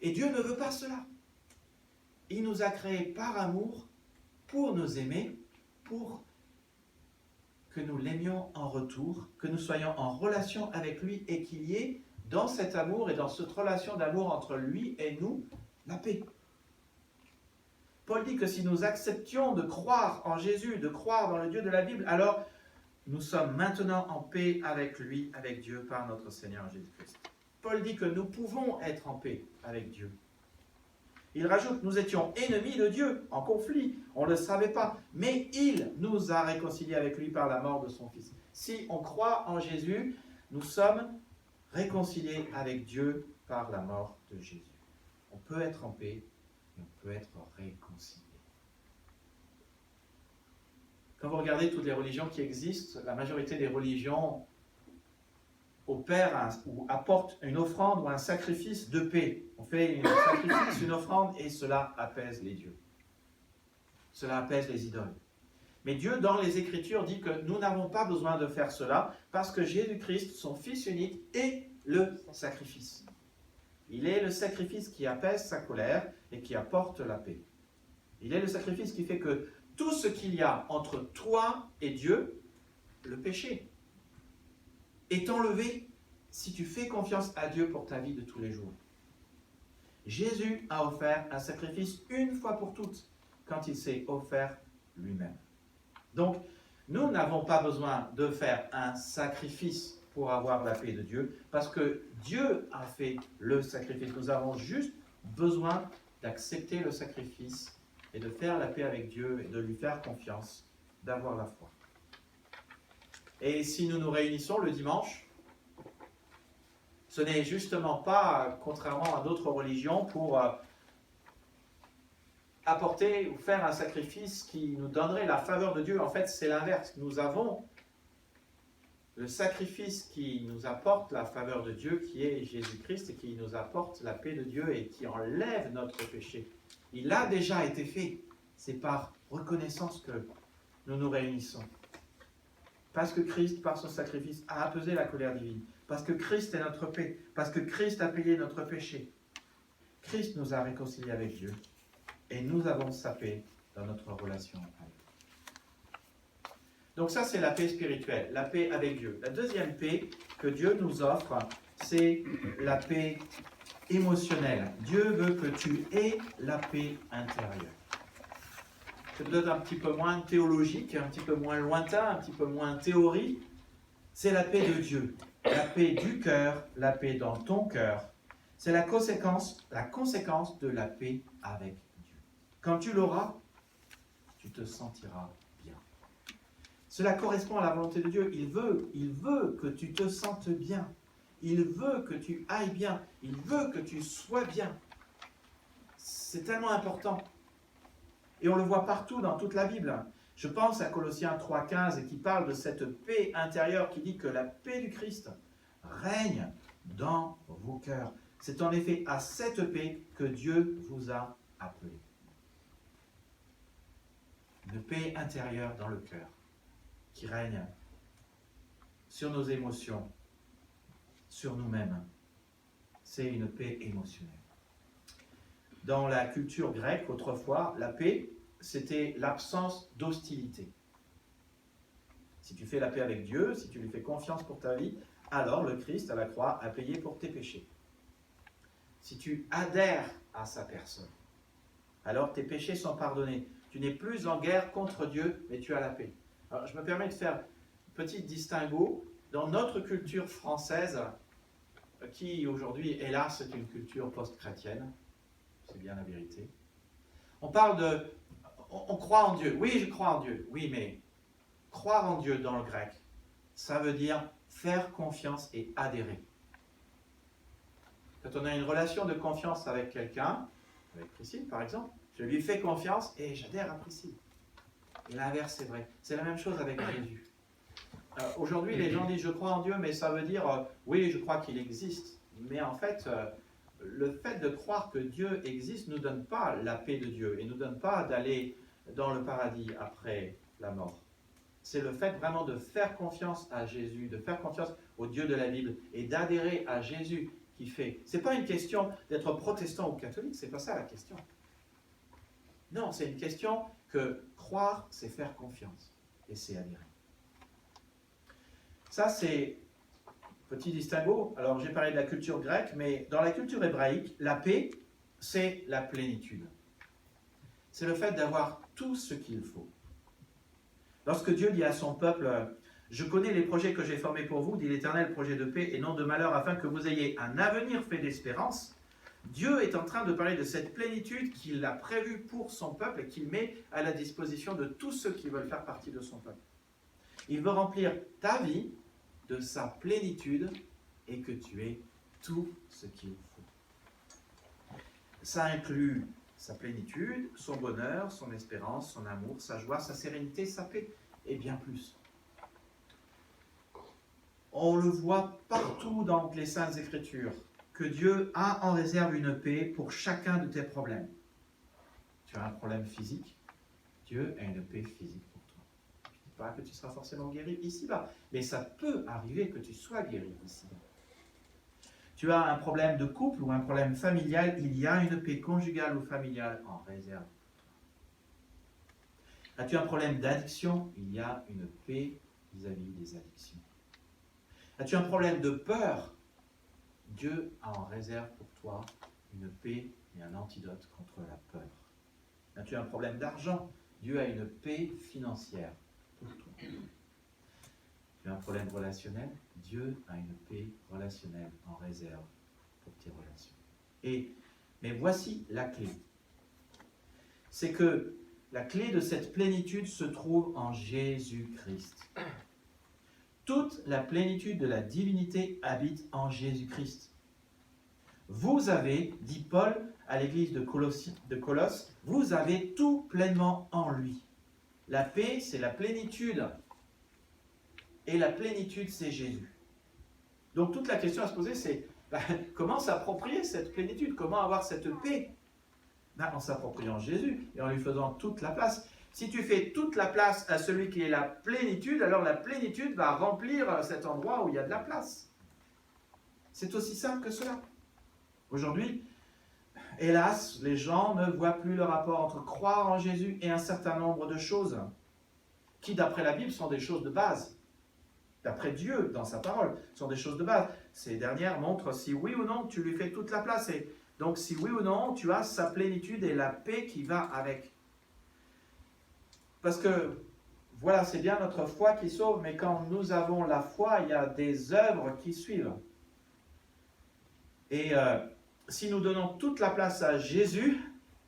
[SPEAKER 9] Et Dieu ne veut pas cela. Il nous a créés par amour, pour nous aimer, pour que nous l'aimions en retour, que nous soyons en relation avec lui et qu'il y ait dans cet amour et dans cette relation d'amour entre lui et nous, la paix. Paul dit que si nous acceptions de croire en Jésus, de croire dans le Dieu de la Bible, alors nous sommes maintenant en paix avec lui, avec Dieu, par notre Seigneur Jésus-Christ. Paul dit que nous pouvons être en paix avec Dieu. Il rajoute, nous étions ennemis de Dieu, en conflit, on ne le savait pas, mais il nous a réconciliés avec lui par la mort de son Fils. Si on croit en Jésus, nous sommes réconciliés avec Dieu par la mort de Jésus. On peut être en paix et on peut être réconcilié. Quand vous regardez toutes les religions qui existent, la majorité des religions opèrent ou apportent une offrande ou un sacrifice de paix. On fait un sacrifice, une offrande, et cela apaise les dieux. Cela apaise les idoles. Mais Dieu, dans les Écritures, dit que nous n'avons pas besoin de faire cela parce que Jésus-Christ, son Fils unique, est le sacrifice. Il est le sacrifice qui apaise sa colère et qui apporte la paix. Il est le sacrifice qui fait que tout ce qu'il y a entre toi et Dieu, le péché, est enlevé si tu fais confiance à Dieu pour ta vie de tous les jours. Jésus a offert un sacrifice une fois pour toutes quand il s'est offert lui-même. Donc, nous n'avons pas besoin de faire un sacrifice pour avoir la paix de Dieu, parce que Dieu a fait le sacrifice. Nous avons juste besoin d'accepter le sacrifice et de faire la paix avec Dieu et de lui faire confiance, d'avoir la foi. Et si nous nous réunissons le dimanche, ce n'est justement pas, contrairement à d'autres religions, pour apporter ou faire un sacrifice qui nous donnerait la faveur de Dieu. En fait, c'est l'inverse. Nous avons le sacrifice qui nous apporte la faveur de Dieu, qui est Jésus-Christ, et qui nous apporte la paix de Dieu et qui enlève notre péché. Il a déjà été fait. C'est par reconnaissance que nous nous réunissons. Parce que Christ, par son sacrifice, a apaisé la colère divine. Parce que Christ est notre paix. Parce que Christ a payé notre péché. Christ nous a réconciliés avec Dieu. Et nous avons sa paix dans notre relation avec lui. Donc ça, c'est la paix spirituelle, la paix avec Dieu. La deuxième paix que Dieu nous offre, c'est la paix émotionnelle. Dieu veut que tu aies la paix intérieure. C'est peut-être un petit peu moins théologique, un petit peu moins lointain, un petit peu moins théorie. C'est la paix de Dieu, la paix du cœur, la paix dans ton cœur. C'est la conséquence de la paix avec Dieu. Quand tu l'auras, tu te sentiras bien. Cela correspond à la volonté de Dieu. Il veut que tu te sentes bien. Il veut que tu ailles bien. Il veut que tu sois bien. C'est tellement important. Et on le voit partout dans toute la Bible. Je pense à Colossiens 3,15 et qui parle de cette paix intérieure qui dit que la paix du Christ règne dans vos cœurs. C'est en effet à cette paix que Dieu vous a appelé. Une paix intérieure dans le cœur qui règne sur nos émotions, sur nous-mêmes. C'est une paix émotionnelle. Dans la culture grecque, autrefois, la paix, c'était l'absence d'hostilité. Si tu fais la paix avec Dieu, si tu lui fais confiance pour ta vie, alors le Christ à la croix a payé pour tes péchés. Si tu adhères à sa personne, alors tes péchés sont pardonnés. Tu n'es plus en guerre contre Dieu, mais tu as la paix. Alors, je me permets de faire un petit distinguo. Dans notre culture française, qui aujourd'hui, hélas, est une culture post-chrétienne, c'est bien la vérité, on parle de... On croit en Dieu. Oui, je crois en Dieu. Oui, mais croire en Dieu dans le grec, ça veut dire faire confiance et adhérer. Quand on a une relation de confiance avec quelqu'un, avec Priscille par exemple, je lui fais confiance et j'adhère à Priscille. Et l'inverse, c'est vrai. C'est la même chose avec Jésus. Aujourd'hui, les gens disent « je crois en Dieu », mais ça veut dire « oui, je crois qu'il existe ». Mais en fait, le fait de croire que Dieu existe ne nous donne pas la paix de Dieu et ne nous donne pas d'aller dans le paradis après la mort. C'est le fait vraiment de faire confiance à Jésus, de faire confiance au Dieu de la Bible et d'adhérer à Jésus qui fait. Ce n'est pas une question d'être protestant ou catholique, ce n'est pas ça la question. Non, c'est une question que croire, c'est faire confiance et c'est adhérer. Ça, c'est petit distinguo. Alors, j'ai parlé de la culture grecque, mais dans la culture hébraïque, la paix, c'est la plénitude. C'est le fait d'avoir tout ce qu'il faut. Lorsque Dieu dit à son peuple, « Je connais les projets que j'ai formés pour vous, dit l'Éternel, projet de paix et non de malheur, afin que vous ayez un avenir fait d'espérance », Dieu est en train de parler de cette plénitude qu'il a prévue pour son peuple et qu'il met à la disposition de tous ceux qui veulent faire partie de son peuple. Il veut remplir ta vie de sa plénitude et que tu aies tout ce qu'il faut. Ça inclut sa plénitude, son bonheur, son espérance, son amour, sa joie, sa sérénité, sa paix et bien plus. On le voit partout dans les Saintes Écritures que Dieu a en réserve une paix pour chacun de tes problèmes. Tu as un problème physique, Dieu a une paix physique pour toi. Je ne dis pas que tu seras forcément guéri ici-bas, mais ça peut arriver que tu sois guéri ici-bas. Tu as un problème de couple ou un problème familial, il y a une paix conjugale ou familiale en réserve pour toi. As-tu un problème d'addiction? Il y a une paix vis-à-vis des addictions. As-tu un problème de peur? Dieu a en réserve pour toi une paix et un antidote contre la peur. As-tu un problème d'argent? Dieu a une paix financière pour toi. Tu as un problème relationnel? Dieu a une paix relationnelle en réserve pour tes relations. Mais voici la clé. C'est que la clé de cette plénitude se trouve en Jésus-Christ. Toute la plénitude de la divinité habite en Jésus-Christ. Vous avez, dit Paul à l'église de Colosse, vous avez tout pleinement en lui. La paix, c'est la plénitude. Et la plénitude, c'est Jésus. Donc toute la question à se poser, c'est comment s'approprier cette plénitude? Comment avoir cette paix? En s'appropriant Jésus et en lui faisant toute la place. Si tu fais toute la place à celui qui est la plénitude, alors la plénitude va remplir cet endroit où il y a de la place. C'est aussi simple que cela. Aujourd'hui, hélas, les gens ne voient plus le rapport entre croire en Jésus et un certain nombre de choses qui, d'après la Bible, sont des choses de base. D'après Dieu, dans sa parole, sont des choses de base. Ces dernières montrent si oui ou non tu lui fais toute la place. Et donc si oui ou non tu as sa plénitude et la paix qui va avec. Parce que, voilà, c'est bien notre foi qui sauve, mais quand nous avons la foi, il y a des œuvres qui suivent. Et si nous donnons toute la place à Jésus,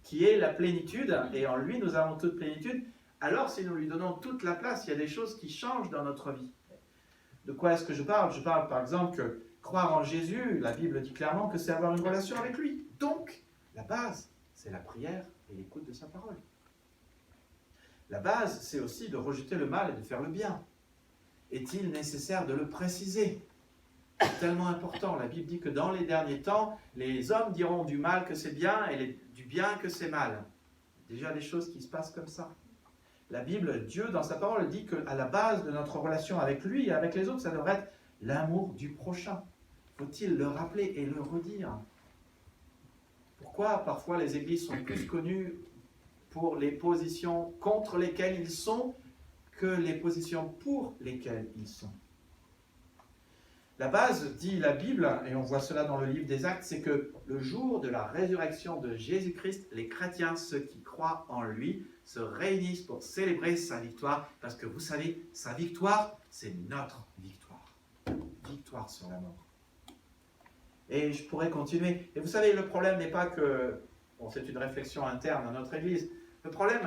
[SPEAKER 9] qui est la plénitude, et en lui nous avons toute plénitude, alors si nous lui donnons toute la place, il y a des choses qui changent dans notre vie. De quoi est-ce que je parle? Je parle par exemple que croire en Jésus, la Bible dit clairement que c'est avoir une relation avec lui. Donc, la base, c'est la prière et l'écoute de sa parole. La base, c'est aussi de rejeter le mal et de faire le bien. Est-il nécessaire de le préciser? C'est tellement important. La Bible dit que dans les derniers temps, les hommes diront du mal que c'est bien et du bien que c'est mal. Déjà des choses qui se passent comme ça. La Bible, Dieu, dans sa parole, dit qu'à la base de notre relation avec lui et avec les autres, ça devrait être l'amour du prochain. Faut-il le rappeler et le redire? Pourquoi parfois les églises sont plus connues pour les positions contre lesquelles ils sont que les positions pour lesquelles ils sont? La base, dit la Bible, et on voit cela dans le livre des Actes, c'est que le jour de la résurrection de Jésus-Christ, les chrétiens, ceux qui croient en lui, se réunissent pour célébrer sa victoire, parce que vous savez, sa victoire, c'est notre victoire. Victoire sur la mort. Et je pourrais continuer. Et vous savez, le problème n'est pas que, bon, c'est une réflexion interne à notre Église, le problème,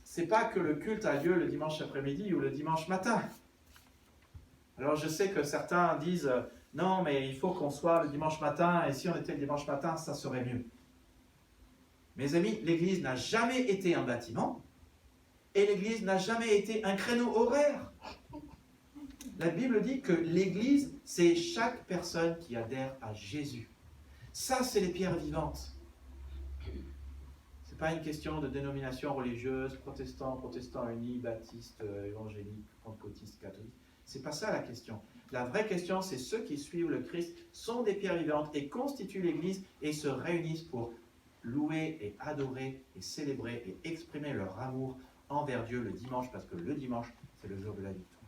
[SPEAKER 9] c'est pas que le culte a lieu le dimanche après-midi ou le dimanche matin. Alors je sais que certains disent « Non, mais il faut qu'on soit le dimanche matin, et si on était le dimanche matin, ça serait mieux. » Mes amis, l'Église n'a jamais été un bâtiment, et l'Église n'a jamais été un créneau horaire. La Bible dit que l'Église, c'est chaque personne qui adhère à Jésus. Ça, c'est les pierres vivantes. Ce n'est pas une question de dénomination religieuse, protestant unis, baptiste, évangélique, pentecôtiste, catholique. C'est pas ça la question. La vraie question, c'est ceux qui suivent le Christ sont des pierres vivantes et constituent l'Église et se réunissent pour louer et adorer et célébrer et exprimer leur amour envers Dieu le dimanche, parce que le dimanche, c'est le jour de la victoire.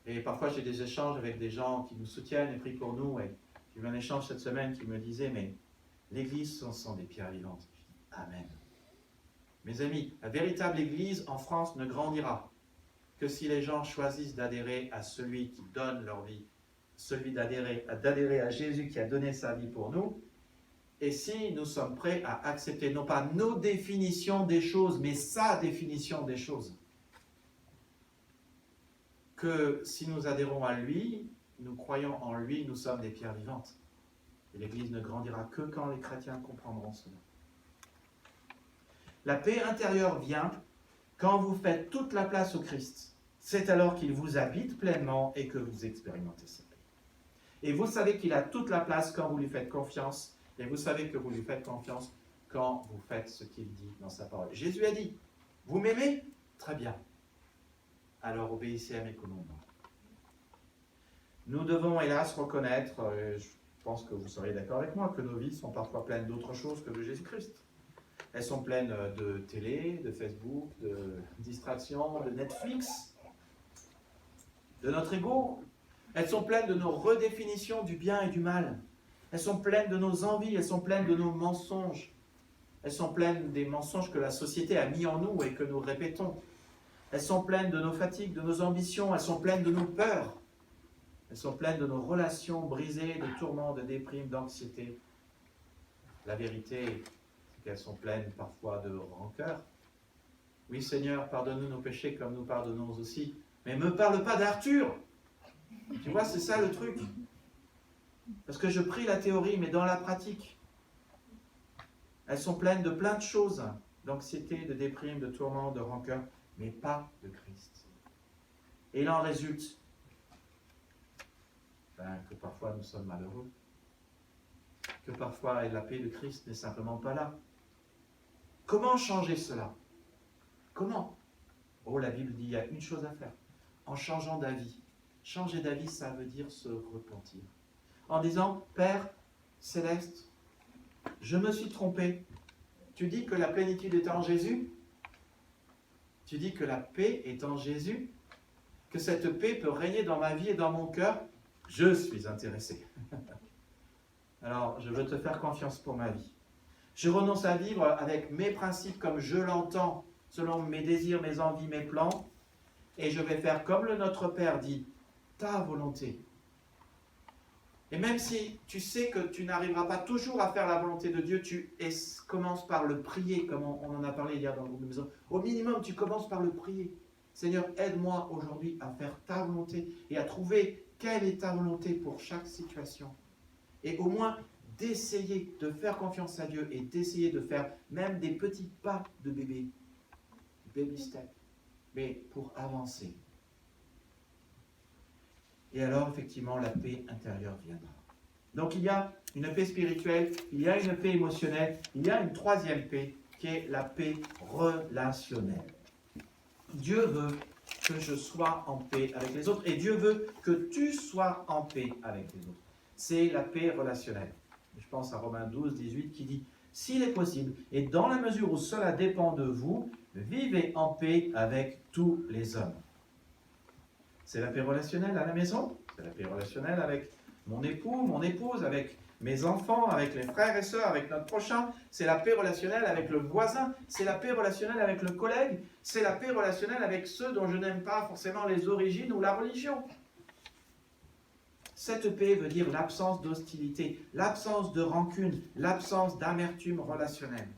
[SPEAKER 9] Et parfois, j'ai des échanges avec des gens qui nous soutiennent et prient pour nous. Et j'ai eu un échange cette semaine qui me disait, mais l'Église, ce sont des pierres vivantes. Je dis, Amen. Mes amis, la véritable Église en France ne grandira que si les gens choisissent d'adhérer à celui qui donne leur vie, celui d'adhérer à Jésus qui a donné sa vie pour nous, et si nous sommes prêts à accepter non pas nos définitions des choses, mais sa définition des choses. Que si nous adhérons à lui, nous croyons en lui, nous sommes des pierres vivantes. Et l'Église ne grandira que quand les chrétiens comprendront cela. La paix intérieure vient quand vous faites toute la place au Christ. C'est alors qu'il vous habite pleinement et que vous expérimentez sa paix. Et vous savez qu'il a toute la place quand vous lui faites confiance. Et vous savez que vous lui faites confiance quand vous faites ce qu'il dit dans sa parole. Jésus a dit, vous m'aimez? Très bien. Alors obéissez à mes commandements. Nous devons hélas reconnaître, je pense que vous seriez d'accord avec moi, que nos vies sont parfois pleines d'autre chose que de Jésus-Christ. Elles sont pleines de télé, de Facebook, de distractions, de Netflix, de notre ego. Elles sont pleines de nos redéfinitions du bien et du mal. Elles sont pleines de nos envies, elles sont pleines de nos mensonges. Elles sont pleines des mensonges que la société a mis en nous et que nous répétons. Elles sont pleines de nos fatigues, de nos ambitions, elles sont pleines de nos peurs. Elles sont pleines de nos relations brisées, de tourments, de déprimes, d'anxiété. La vérité, c'est qu'elles sont pleines parfois de rancœur. Oui Seigneur, pardonne-nous nos péchés comme nous pardonnons aussi. Mais ne me parle pas d'Arthur. Tu vois, c'est ça le truc. Parce que je prie la théorie, mais dans la pratique, elles sont pleines de plein de choses. D'anxiété, de déprime, de tourments, de rancœur, mais pas de Christ. Et il en résulte que parfois nous sommes malheureux, que parfois la paix de Christ n'est simplement pas là. Comment changer cela? Comment? Oh, la Bible dit, il y a une chose à faire. En changeant d'avis. Changer d'avis, ça veut dire se repentir. En disant, Père Céleste, je me suis trompé. Tu dis que la plénitude est en Jésus? Tu dis que la paix est en Jésus? Que cette paix peut régner dans ma vie et dans mon cœur? Je suis intéressé. Alors, je veux te faire confiance pour ma vie. Je renonce à vivre avec mes principes comme je l'entends, selon mes désirs, mes envies, mes plans, et je vais faire comme le Notre Père dit, ta volonté. Et même si tu sais que tu n'arriveras pas toujours à faire la volonté de Dieu, tu commences par le prier, comme on en a parlé hier dans le groupe de maison. Au minimum, tu commences par le prier. Seigneur, aide-moi aujourd'hui à faire ta volonté et à trouver quelle est ta volonté pour chaque situation. Et au moins, d'essayer de faire confiance à Dieu et d'essayer de faire même des petits pas de bébé, baby step, mais pour avancer. Et alors, effectivement, la paix intérieure viendra. Donc, il y a une paix spirituelle, il y a une paix émotionnelle, il y a une troisième paix qui est la paix relationnelle. Dieu veut que je sois en paix avec les autres et Dieu veut que tu sois en paix avec les autres. C'est la paix relationnelle. Je pense à Romains 12, 18 qui dit « S'il est possible, et dans la mesure où cela dépend de vous, vivez en paix avec tous les hommes. » C'est la paix relationnelle à la maison, c'est la paix relationnelle avec mon époux, mon épouse, avec mes enfants, avec les frères et sœurs, avec notre prochain. C'est la paix relationnelle avec le voisin, c'est la paix relationnelle avec le collègue, c'est la paix relationnelle avec ceux dont je n'aime pas forcément les origines ou la religion. Cette paix veut dire l'absence d'hostilité, l'absence de rancune, l'absence d'amertume relationnelle.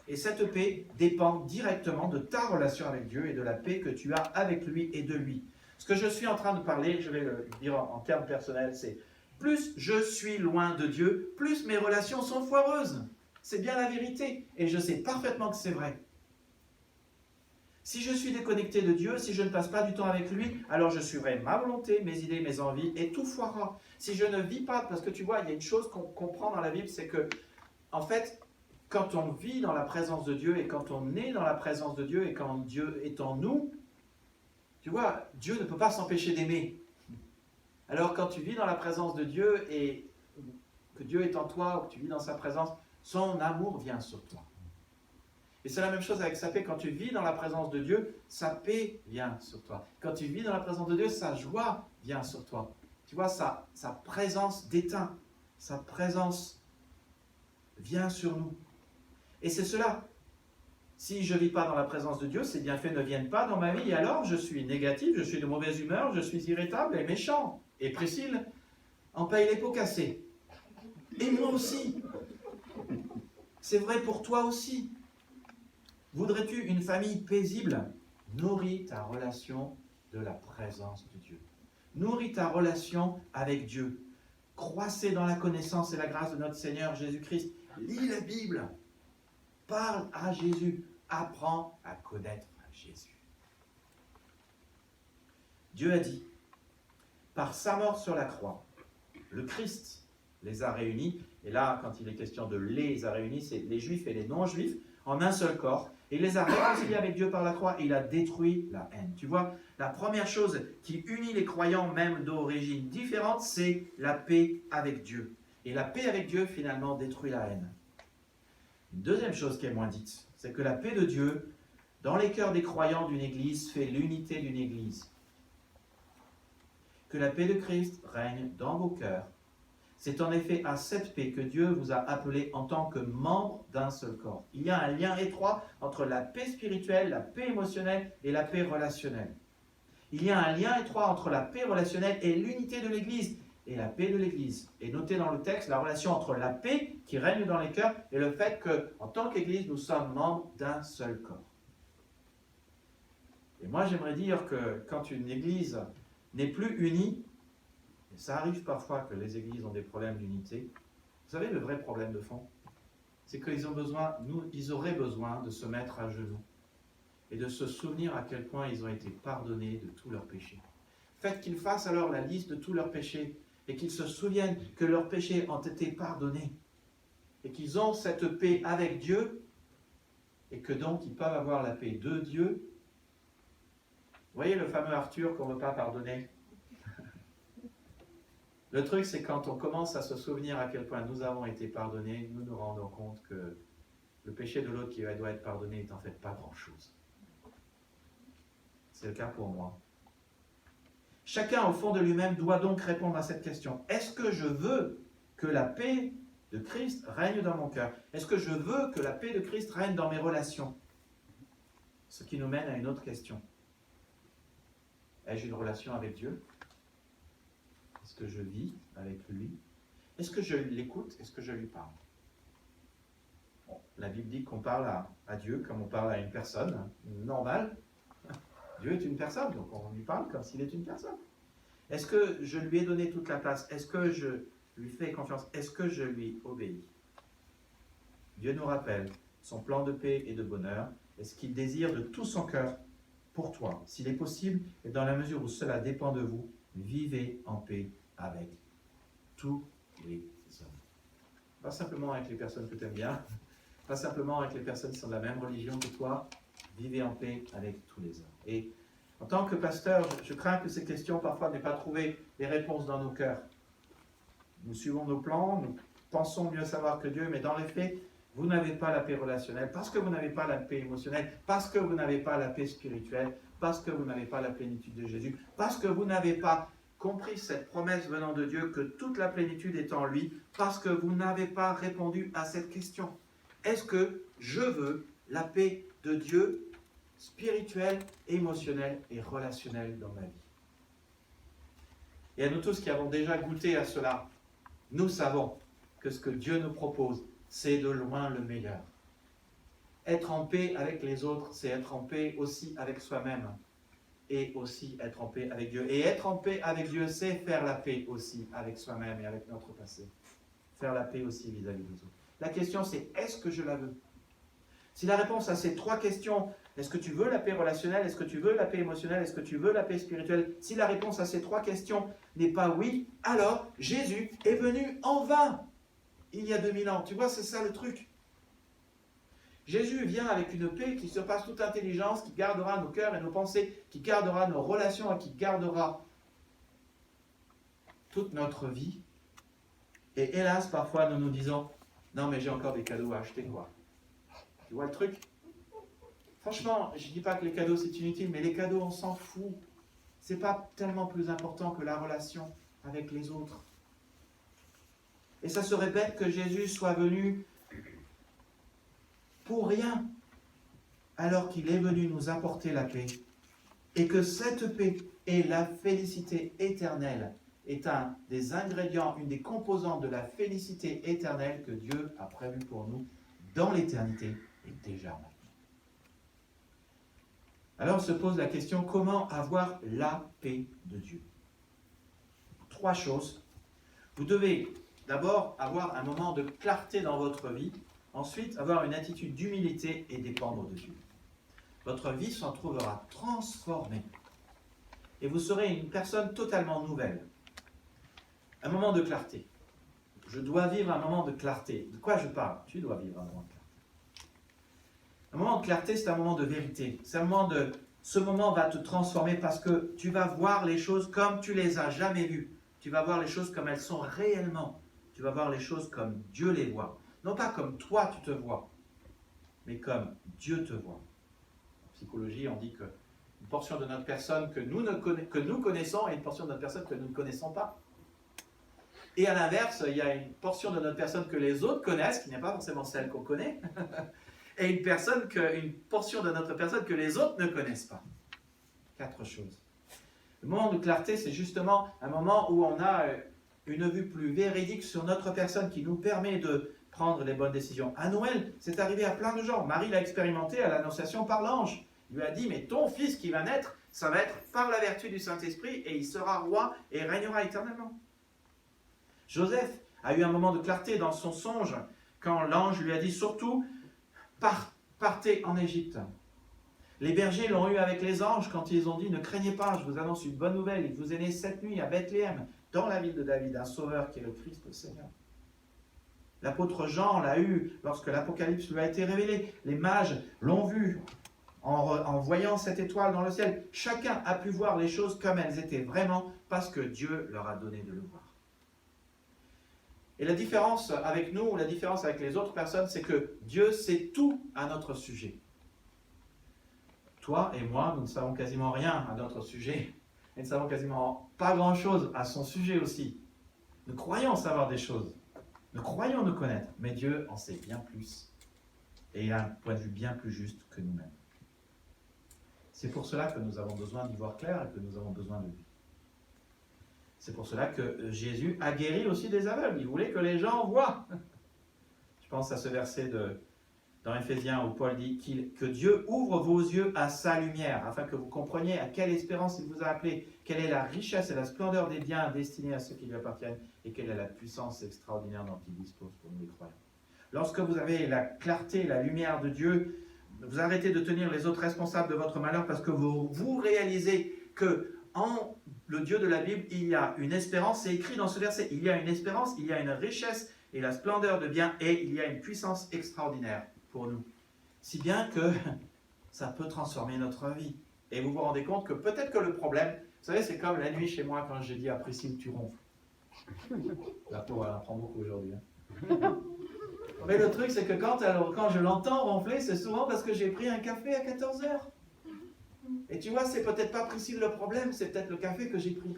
[SPEAKER 9] Et cette paix dépend directement de ta relation avec Dieu et de la paix que tu as avec lui et de lui. Ce que je suis en train de parler, je vais le dire en termes personnels, c'est plus je suis loin de Dieu, plus mes relations sont foireuses. C'est bien la vérité et je sais parfaitement que c'est vrai. Si je suis déconnecté de Dieu, si je ne passe pas du temps avec lui, alors je suivrai ma volonté, mes idées, mes envies et tout foirera. Si je ne vis pas, parce que tu vois, il y a une chose qu'on comprend dans la Bible, c'est que, en fait, quand on vit dans la présence de Dieu et quand on est dans la présence de Dieu et quand Dieu est en nous, tu vois, Dieu ne peut pas s'empêcher d'aimer. Alors quand tu vis dans la présence de Dieu et que Dieu est en toi ou que tu vis dans sa présence, son amour vient sur toi. Et c'est la même chose avec sa paix. Quand tu vis dans la présence de Dieu, sa paix vient sur toi. Quand tu vis dans la présence de Dieu, sa joie vient sur toi. Tu vois, sa présence déteint, sa présence vient sur nous. Et c'est cela. Si je ne vis pas dans la présence de Dieu, ces bienfaits ne viennent pas dans ma vie, et alors je suis négatif, je suis de mauvaise humeur, je suis irritable et méchant. Et Priscille en paye les pots cassés. Et moi aussi. C'est vrai pour toi aussi. Voudrais-tu une famille paisible? Nourris ta relation de la présence de Dieu. Nourris ta relation avec Dieu. Croissez dans la connaissance et la grâce de notre Seigneur Jésus-Christ. Lis la Bible. Parle à Jésus. Apprends à connaître Jésus. Dieu a dit, par sa mort sur la croix, le Christ les a réunis. Et là, quand il est question de les a réunis, c'est les juifs et les non-juifs en un seul corps. Et il les a réconciliés avec Dieu par la croix et il a détruit la haine. Tu vois, la première chose qui unit les croyants, même d'origine différente, c'est la paix avec Dieu. Et la paix avec Dieu, finalement, détruit la haine. Une deuxième chose qui est moins dite, c'est que la paix de Dieu, dans les cœurs des croyants d'une église, fait l'unité d'une église. Que la paix de Christ règne dans vos cœurs. C'est en effet à cette paix que Dieu vous a appelés en tant que membres d'un seul corps. Il y a un lien étroit entre la paix spirituelle, la paix émotionnelle et la paix relationnelle. Il y a un lien étroit entre la paix relationnelle et l'unité de l'Église et la paix de l'Église. Et notez dans le texte la relation entre la paix qui règne dans les cœurs et le fait qu'en tant qu'Église, nous sommes membres d'un seul corps. Et moi, j'aimerais dire que quand une Église n'est plus unie, et ça arrive parfois que les églises ont des problèmes d'unité. Vous savez, le vrai problème de fond, c'est qu'ils ils auraient besoin de se mettre à genoux et de se souvenir à quel point ils ont été pardonnés de tous leurs péchés. Faites qu'ils fassent alors la liste de tous leurs péchés et qu'ils se souviennent que leurs péchés ont été pardonnés et qu'ils ont cette paix avec Dieu et que donc ils peuvent avoir la paix de Dieu. Vous voyez le fameux Arthur qu'on ne veut pas pardonner? Le truc, c'est quand on commence à se souvenir à quel point nous avons été pardonnés, nous nous rendons compte que le péché de l'autre qui doit être pardonné n'est en fait pas grand-chose. C'est le cas pour moi. Chacun, au fond de lui-même, doit donc répondre à cette question. Est-ce que je veux que la paix de Christ règne dans mon cœur? Est-ce que je veux que la paix de Christ règne dans mes relations? Ce qui nous mène à une autre question. Ai-je une relation avec Dieu? Est-ce que je vis avec lui? Est-ce que je l'écoute? Est-ce que je lui parle? Bon, la Bible dit qu'on parle à Dieu comme on parle à une personne normale. Dieu est une personne, donc on lui parle comme s'il est une personne. Est-ce que je lui ai donné toute la place? Est-ce que je lui fais confiance? Est-ce que je lui obéis? Dieu nous rappelle son plan de paix et de bonheur et ce qu'il désire de tout son cœur pour toi. S'il est possible, et dans la mesure où cela dépend de vous, vivez en paix avec tous les hommes. Pas simplement avec les personnes que tu aimes bien, pas simplement avec les personnes qui sont de la même religion que toi, vivez en paix avec tous les hommes. Et en tant que pasteur, je crains que ces questions parfois n'aient pas trouvé les réponses dans nos cœurs. Nous suivons nos plans, nous pensons mieux savoir que Dieu, mais dans les faits, vous n'avez pas la paix relationnelle, parce que vous n'avez pas la paix émotionnelle, parce que vous n'avez pas la paix spirituelle, parce que vous n'avez pas la plénitude de Jésus, parce que vous n'avez pas compris cette promesse venant de Dieu que toute la plénitude est en lui, parce que vous n'avez pas répondu à cette question. Est-ce que je veux la paix de Dieu spirituelle, émotionnelle et relationnelle dans ma vie? Et à nous tous qui avons déjà goûté à cela, nous savons que ce que Dieu nous propose, c'est de loin le meilleur. Être en paix avec les autres, c'est être en paix aussi avec soi-même. Et aussi être en paix avec Dieu. Et être en paix avec Dieu, c'est faire la paix aussi avec soi-même et avec notre passé. Faire la paix aussi vis-à-vis des autres. La question c'est, est-ce que je la veux? Si la réponse à ces trois questions, est-ce que tu veux la paix relationnelle, est-ce que tu veux la paix émotionnelle, est-ce que tu veux la paix spirituelle, si la réponse à ces trois questions n'est pas oui, alors Jésus est venu en vain il y a 2000 ans. Tu vois, c'est ça le truc. Jésus vient avec une paix qui surpasse toute intelligence, qui gardera nos cœurs et nos pensées, qui gardera nos relations et qui gardera toute notre vie. Et hélas, parfois, nous nous disons, non mais j'ai encore des cadeaux à acheter, quoi. Tu vois le truc? Franchement, je ne dis pas que les cadeaux c'est inutile, mais les cadeaux on s'en fout. C'est pas tellement plus important que la relation avec les autres. Et ça serait bête que Jésus soit venu pour rien, alors qu'il est venu nous apporter la paix, et que cette paix et la félicité éternelle est un des ingrédients, une des composantes de la félicité éternelle que Dieu a prévue pour nous dans l'éternité et déjà maintenant. Alors se pose la question, comment avoir la paix de Dieu? Trois choses. Vous devez d'abord avoir un moment de clarté dans votre vie. Ensuite, avoir une attitude d'humilité et dépendre de Dieu. Votre vie s'en trouvera transformée. Et vous serez une personne totalement nouvelle. Un moment de clarté. Je dois vivre un moment de clarté. De quoi je parle? Tu dois vivre un moment de clarté. Un moment de clarté, c'est un moment de vérité. C'est un moment de... Ce moment va te transformer parce que tu vas voir les choses comme tu les as jamais vues. Tu vas voir les choses comme elles sont réellement. Tu vas voir les choses comme Dieu les voit. Non pas comme toi tu te vois, mais comme Dieu te voit. En psychologie, on dit qu'une portion de notre personne que nous connaissons et une portion de notre personne que nous ne connaissons pas. Et à l'inverse, il y a une portion de notre personne que les autres connaissent, qui n'est pas forcément celle qu'on connaît, et une portion de notre personne que les autres ne connaissent pas. Quatre choses. Le moment de clarté, c'est justement un moment où on a une vue plus véridique sur notre personne qui nous permet de prendre les bonnes décisions. À Noël, c'est arrivé à plein de gens. Marie l'a expérimenté à l'annonciation par l'ange. Il lui a dit, mais ton fils qui va naître, ça va être par la vertu du Saint-Esprit et il sera roi et régnera éternellement. Joseph a eu un moment de clarté dans son songe quand l'ange lui a dit, surtout, partez en Égypte. Les bergers l'ont eu avec les anges quand ils ont dit, ne craignez pas, je vous annonce une bonne nouvelle, il vous est né cette nuit à Bethléem, dans la ville de David, un sauveur qui est le Christ, le Seigneur. L'apôtre Jean l'a eu lorsque l'Apocalypse lui a été révélé. Les mages l'ont vu en voyant cette étoile dans le ciel. Chacun a pu voir les choses comme elles étaient vraiment parce que Dieu leur a donné de le voir. Et la différence avec nous, ou la différence avec les autres personnes, c'est que Dieu sait tout à notre sujet. Toi et moi, nous ne savons quasiment rien à notre sujet. Et nous ne savons quasiment pas grand-chose à son sujet aussi. Nous croyons savoir des choses. Nous croyons nous connaître, mais Dieu en sait bien plus et il a un point de vue bien plus juste que nous-mêmes. C'est pour cela que nous avons besoin d'y voir clair et que nous avons besoin de lui. C'est pour cela que Jésus a guéri aussi des aveugles. Il voulait que les gens voient. Je pense à ce verset dans Éphésiens où Paul dit que Dieu ouvre vos yeux à sa lumière afin que vous compreniez à quelle espérance il vous a appelé, quelle est la richesse et la splendeur des biens destinés à ceux qui lui appartiennent et quelle est la puissance extraordinaire dont il dispose pour nous les croyants. Lorsque vous avez la clarté, la lumière de Dieu, vous arrêtez de tenir les autres responsables de votre malheur parce que vous réalisez que en le Dieu de la Bible, il y a une espérance, c'est écrit dans ce verset, il y a une espérance, il y a une richesse et la splendeur de biens et il y a une puissance extraordinaire pour nous. Si bien que ça peut transformer notre vie. Et vous vous rendez compte que peut-être que le problème, vous savez, c'est comme la nuit chez moi quand j'ai dit à Priscille, tu ronfles. La pauvre, elle en prend beaucoup aujourd'hui. Hein. Mais le truc, c'est que quand je l'entends ronfler, c'est souvent parce que j'ai pris un café à 14h. Et tu vois, c'est peut-être pas Priscille le problème, c'est peut-être le café que j'ai pris.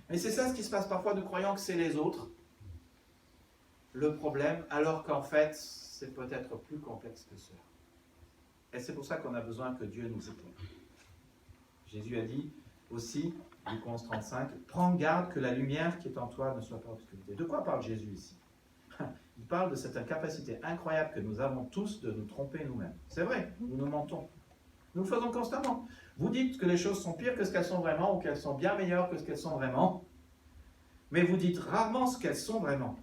[SPEAKER 9] Et c'est ça ce qui se passe parfois, nous croyons que c'est les autres le problème, alors qu'en fait, c'est peut-être plus complexe que cela. Et c'est pour ça qu'on a besoin que Dieu nous éclaire. Jésus a dit aussi, Luc 11:35, « Prends garde que la lumière qui est en toi ne soit pas obscurité. » De quoi parle Jésus ici? Il parle de cette capacité incroyable que nous avons tous de nous tromper nous-mêmes. C'est vrai, nous nous mentons. Nous le faisons constamment. Vous dites que les choses sont pires que ce qu'elles sont vraiment ou qu'elles sont bien meilleures que ce qu'elles sont vraiment, mais vous dites rarement ce qu'elles sont vraiment.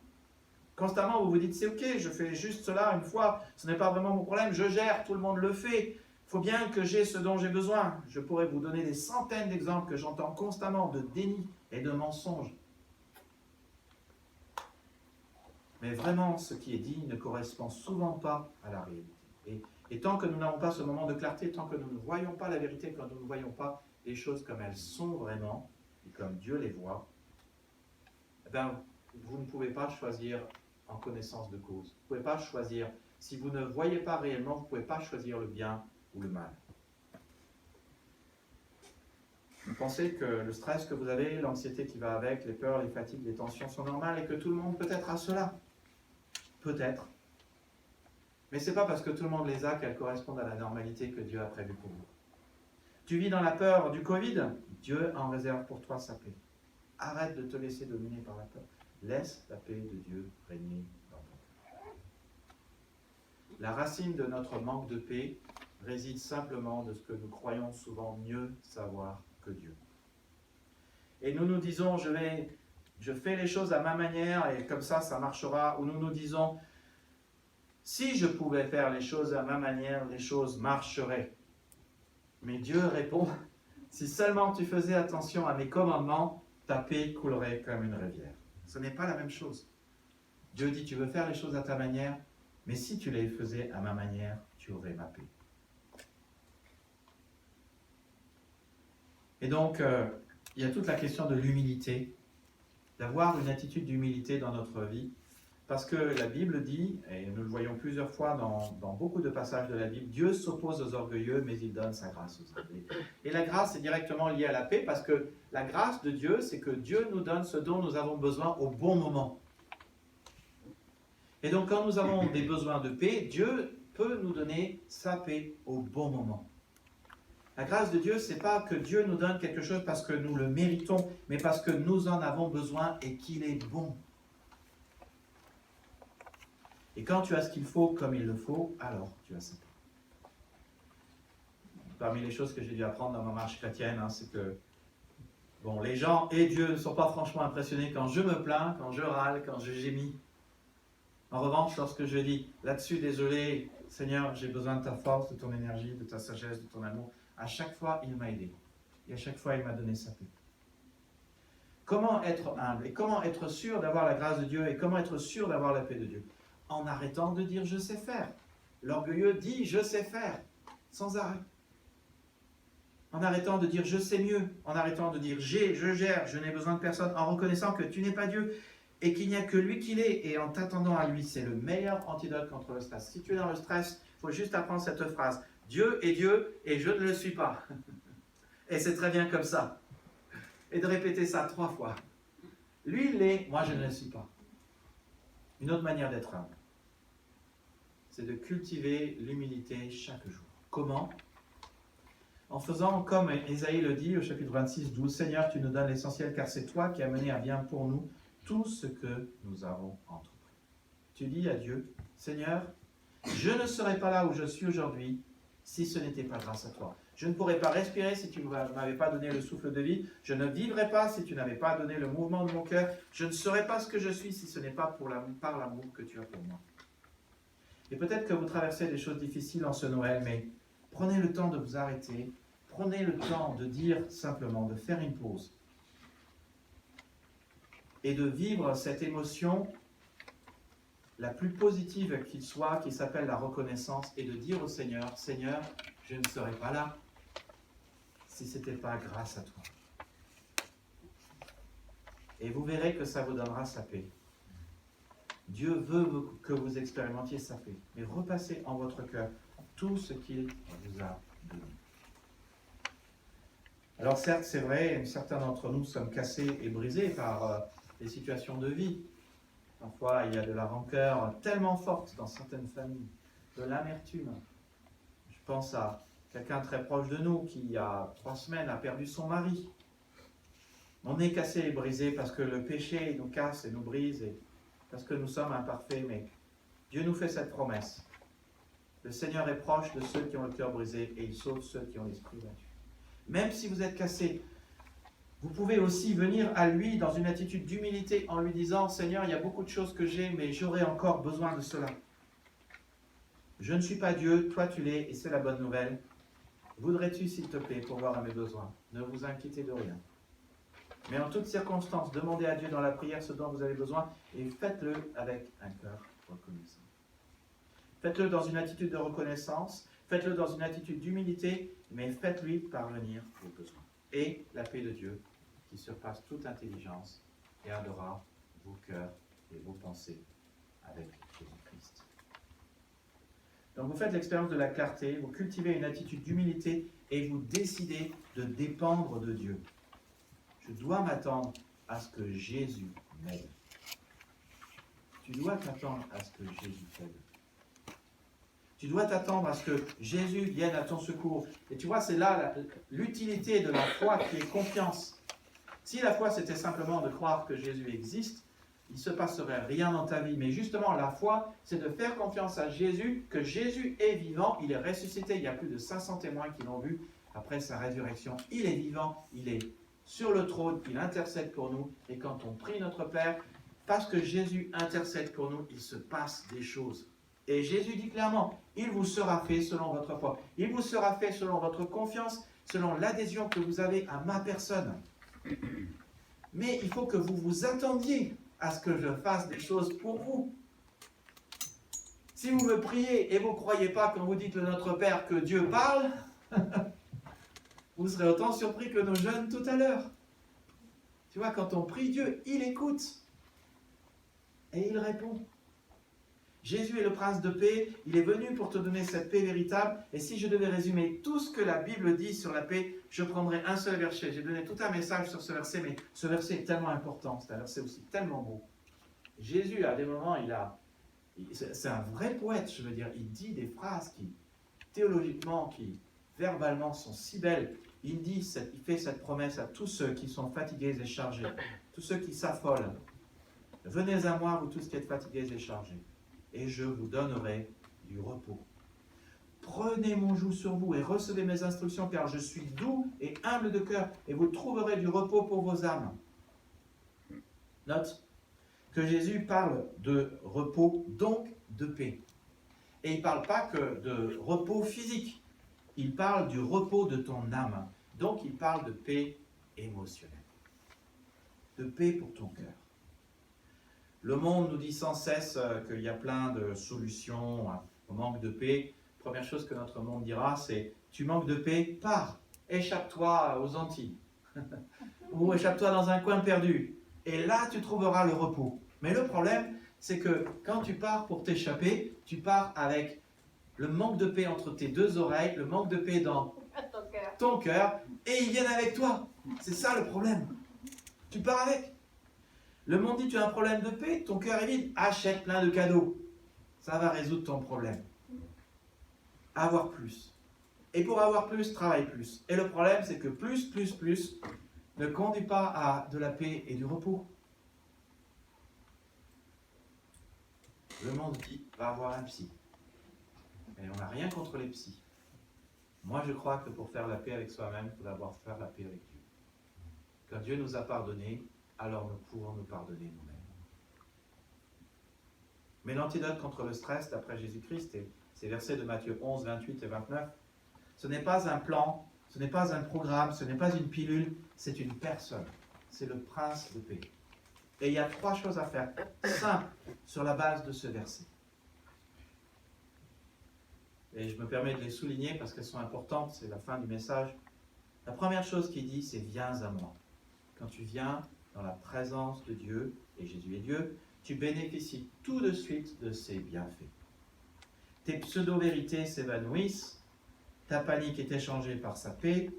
[SPEAKER 9] Constamment, vous vous dites, c'est ok, je fais juste cela une fois, ce n'est pas vraiment mon problème, je gère, tout le monde le fait. Il faut bien que j'ai ce dont j'ai besoin. Je pourrais vous donner des centaines d'exemples que j'entends constamment de déni et de mensonges. Mais vraiment, ce qui est dit ne correspond souvent pas à la réalité. Et tant que nous n'avons pas ce moment de clarté, tant que nous ne voyons pas la vérité, quand nous ne voyons pas les choses comme elles sont vraiment, et comme Dieu les voit, eh bien, vous ne pouvez pas choisir en connaissance de cause. Vous ne pouvez pas choisir. Si vous ne voyez pas réellement, vous ne pouvez pas choisir le bien ou le mal. Vous pensez que le stress que vous avez, l'anxiété qui va avec, les peurs, les fatigues, les tensions sont normales et que tout le monde peut-être a cela. Peut-être. Mais ce n'est pas parce que tout le monde les a qu'elles correspondent à la normalité que Dieu a prévu pour vous. Tu vis dans la peur du Covid, Dieu en réserve pour toi sa paix. Arrête de te laisser dominer par la peur. Laisse la paix de Dieu régner dans ton cœur. La racine de notre manque de paix réside simplement de ce que nous croyons souvent mieux savoir que Dieu. Et nous nous disons, je fais les choses à ma manière et comme ça marchera. Ou nous nous disons, si je pouvais faire les choses à ma manière, les choses marcheraient. Mais Dieu répond, si seulement tu faisais attention à mes commandements, ta paix coulerait comme une rivière. Ce n'est pas la même chose. Dieu dit, tu veux faire les choses à ta manière, mais si tu les faisais à ma manière, tu aurais ma paix. Et donc, il y a toute la question de l'humilité, d'avoir une attitude d'humilité dans notre vie, parce que la Bible dit, et nous le voyons plusieurs fois dans beaucoup de passages de la Bible, Dieu s'oppose aux orgueilleux, mais il donne sa grâce aux humbles. Et la grâce est directement liée à la paix, parce que la grâce de Dieu, c'est que Dieu nous donne ce dont nous avons besoin au bon moment. Et donc, quand nous avons des besoins de paix, Dieu peut nous donner sa paix au bon moment. La grâce de Dieu, ce n'est pas que Dieu nous donne quelque chose parce que nous le méritons, mais parce que nous en avons besoin et qu'il est bon. Et quand tu as ce qu'il faut comme il le faut, alors tu as sa paix. Parmi les choses que j'ai dû apprendre dans ma marche chrétienne, c'est que les gens et Dieu ne sont pas franchement impressionnés quand je me plains, quand je râle, quand je gémis. En revanche, lorsque je dis là-dessus, désolé, Seigneur, j'ai besoin de ta force, de ton énergie, de ta sagesse, de ton amour, à chaque fois, il m'a aidé. Et à chaque fois, il m'a donné sa paix. Comment être humble et comment être sûr d'avoir la grâce de Dieu et comment être sûr d'avoir la paix de Dieu? En arrêtant de dire « je sais faire ». L'orgueilleux dit « je sais faire », sans arrêt. En arrêtant de dire « je sais mieux », en arrêtant de dire « je gère, je n'ai besoin de personne », en reconnaissant que tu n'es pas Dieu et qu'il n'y a que lui qui l'est, et en t'attendant à lui. C'est le meilleur antidote contre le stress. Si tu es dans le stress, il faut juste apprendre cette phrase. Dieu est Dieu et je ne le suis pas. Et c'est très bien comme ça. Et de répéter ça 3 fois. Lui, il l'est, moi je ne le suis pas. Une autre manière d'être humble, c'est de cultiver l'humilité chaque jour. Comment? En faisant comme Ésaïe le dit au chapitre 26, 12, « Seigneur, tu nous donnes l'essentiel car c'est toi qui as mené à bien pour nous tout ce que nous avons entrepris. » Tu dis à Dieu, « Seigneur, je ne serais pas là où je suis aujourd'hui si ce n'était pas grâce à toi. Je ne pourrais pas respirer si tu ne m'avais pas donné le souffle de vie. Je ne vivrais pas si tu n'avais pas donné le mouvement de mon cœur. Je ne serais pas ce que je suis si ce n'est pas par l'amour que tu as pour moi. » Et peut-être que vous traversez des choses difficiles en ce Noël, mais prenez le temps de vous arrêter. Prenez le temps de dire simplement, de faire une pause. Et de vivre cette émotion la plus positive qu'il soit, qui s'appelle la reconnaissance, et de dire au Seigneur, Seigneur, je ne serais pas là si ce n'était pas grâce à toi. Et vous verrez que ça vous donnera sa paix. Dieu veut que vous expérimentiez sa paix, mais repassez en votre cœur tout ce qu'il vous a donné. Alors certes, c'est vrai, certains d'entre nous sommes cassés et brisés par les situations de vie. Parfois, il y a de la rancœur tellement forte dans certaines familles, de l'amertume. Je pense à quelqu'un très proche de nous qui, il y a 3 semaines, a perdu son mari. On est cassé et brisé parce que le péché nous casse et nous brise, et parce que nous sommes imparfaits, mais Dieu nous fait cette promesse. Le Seigneur est proche de ceux qui ont le cœur brisé et il sauve ceux qui ont l'esprit battu. Même si vous êtes cassé, vous pouvez aussi venir à lui dans une attitude d'humilité en lui disant « Seigneur, il y a beaucoup de choses que j'ai, mais j'aurai encore besoin de cela. Je ne suis pas Dieu, toi tu l'es, et c'est la bonne nouvelle. Voudrais-tu, s'il te plaît, pourvoir à mes besoins? Ne vous inquiétez de rien. Mais en toutes circonstances, demandez à Dieu dans la prière ce dont vous avez besoin et faites-le avec un cœur reconnaissant. Faites-le dans une attitude de reconnaissance, faites-le dans une attitude d'humilité, mais faites-lui parvenir vos besoins. Et la paix de Dieu, qui surpasse toute intelligence, gardera vos cœurs et vos pensées avec Jésus-Christ. Donc vous faites l'expérience de la clarté, vous cultivez une attitude d'humilité et vous décidez de dépendre de Dieu. Je dois m'attendre à ce que Jésus m'aide. Tu dois t'attendre à ce que Jésus t'aide. Tu dois t'attendre à ce que Jésus vienne à ton secours. Et tu vois, c'est là l'utilité de la foi qui est confiance. Si la foi, c'était simplement de croire que Jésus existe, il ne se passerait rien dans ta vie. Mais justement, la foi, c'est de faire confiance à Jésus, que Jésus est vivant, il est ressuscité. Il y a plus de 500 témoins qui l'ont vu après sa résurrection. Il est vivant, il est sur le trône, il intercède pour nous. Et quand on prie notre Père, parce que Jésus intercède pour nous, il se passe des choses. Et Jésus dit clairement, il vous sera fait selon votre foi. Il vous sera fait selon votre confiance, selon l'adhésion que vous avez à ma personne. Mais il faut que vous vous attendiez à ce que je fasse des choses pour vous. Si vous me priez et vous ne croyez pas quand vous dites le Notre Père que Dieu parle, vous serez autant surpris que nos jeunes tout à l'heure. Tu vois, quand on prie Dieu, il écoute. Et il répond. Jésus est le prince de paix, il est venu pour te donner cette paix véritable. Et si je devais résumer tout ce que la Bible dit sur la paix, je prendrais un seul verset. J'ai donné tout un message sur ce verset, mais ce verset est tellement important, c'est un verset aussi tellement beau. Jésus, à des moments, c'est un vrai poète, je veux dire, il dit des phrases qui, théologiquement, qui, verbalement, sont si belles. Il fait cette promesse à tous ceux qui sont fatigués et chargés, tous ceux qui s'affolent. Venez à moi, vous tous qui êtes fatigués et chargés, et je vous donnerai du repos. Prenez mon joug sur vous et recevez mes instructions, car je suis doux et humble de cœur, et vous trouverez du repos pour vos âmes. Note que Jésus parle de repos, donc de paix. Et il ne parle pas que de repos physique, il parle du repos de ton âme. Donc il parle de paix émotionnelle, de paix pour ton cœur. Le monde nous dit sans cesse qu'il y a plein de solutions au manque de paix. Première chose que notre monde dira, c'est « tu manques de paix, pars, échappe-toi aux Antilles, ou échappe-toi dans un coin perdu, et là tu trouveras le repos ». Mais le problème, c'est que quand tu pars pour t'échapper, tu pars avec le manque de paix entre tes deux oreilles, le manque de paix dans ton cœur, et ils viennent avec toi. C'est ça le problème. Tu pars avec. Le monde dit, tu as un problème de paix, ton cœur est vide, achète plein de cadeaux. Ça va résoudre ton problème. Avoir plus. Et pour avoir plus, travaille plus. Et le problème, c'est que plus ne conduit pas à de la paix et du repos. Le monde dit, va avoir un psy. Et on n'a rien contre les psys. Moi, je crois que pour faire la paix avec soi-même, il faut d'abord faire la paix avec Dieu. Quand Dieu nous a pardonné, alors nous pouvons nous pardonner nous-mêmes. Mais l'antidote contre le stress, d'après Jésus-Christ, et ces versets de Matthieu 11, 28 et 29, ce n'est pas un plan, ce n'est pas un programme, ce n'est pas une pilule, c'est une personne. C'est le prince de paix. Et il y a 3 choses à faire, simples, sur la base de ce verset. Et je me permets de les souligner parce qu'elles sont importantes, c'est la fin du message. La première chose qu'il dit, c'est « Viens à moi ». Quand tu viens dans la présence de Dieu, et Jésus est Dieu, tu bénéficies tout de suite de ses bienfaits. Tes pseudo-vérités s'évanouissent, ta panique est échangée par sa paix,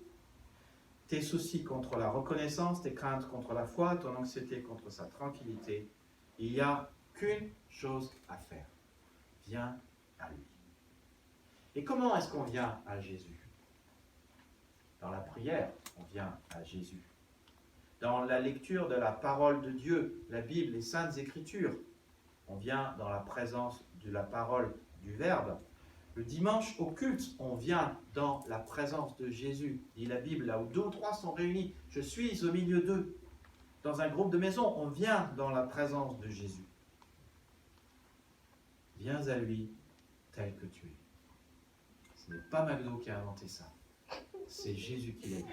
[SPEAKER 9] tes soucis contre la reconnaissance, tes craintes contre la foi, ton anxiété contre sa tranquillité. Il n'y a qu'une chose à faire. Viens à lui. Et comment est-ce qu'on vient à Jésus? Dans la prière, on vient à Jésus. Dans la lecture de la parole de Dieu, la Bible, les Saintes Écritures, on vient dans la présence de la parole du Verbe. Le dimanche au culte, on vient dans la présence de Jésus. Dit la Bible, là où 2 ou 3 sont réunis, je suis au milieu d'eux. Dans un groupe de maison, on vient dans la présence de Jésus. Viens à lui tel que tu es. Ce n'est pas McDo qui a inventé ça. C'est Jésus qui l'a dit.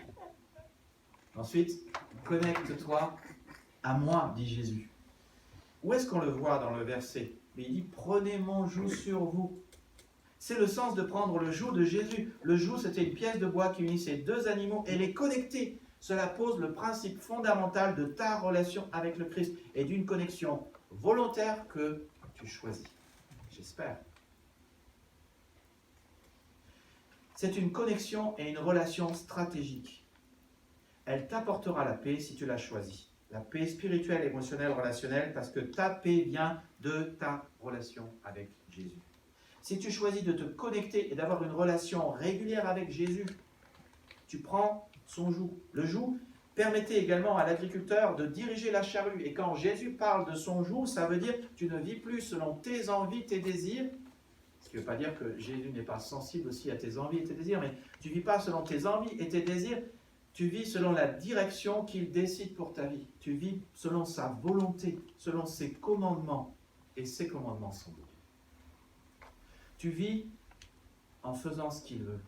[SPEAKER 9] Ensuite, connecte-toi à moi, dit Jésus. Où est-ce qu'on le voit dans le verset? Mais il dit, prenez mon joug sur vous. C'est le sens de prendre le joug de Jésus. Le joug, c'était une pièce de bois qui unissait 2 animaux et les connectait. Cela pose le principe fondamental de ta relation avec le Christ et d'une connexion volontaire que tu choisis. J'espère. C'est une connexion et une relation stratégique. Elle t'apportera la paix si tu la choisis. La paix spirituelle, émotionnelle, relationnelle, parce que ta paix vient de ta relation avec Jésus. Si tu choisis de te connecter et d'avoir une relation régulière avec Jésus, tu prends son joug. Le joug permettait également à l'agriculteur de diriger la charrue. Et quand Jésus parle de son joug, ça veut dire que tu ne vis plus selon tes envies, tes désirs. Ce qui ne veut pas dire que Jésus n'est pas sensible aussi à tes envies et tes désirs, mais tu ne vis pas selon tes envies et tes désirs. Tu vis selon la direction qu'il décide pour ta vie. Tu vis selon sa volonté, selon ses commandements. Et ses commandements sont bons. Tu vis en faisant ce qu'il veut.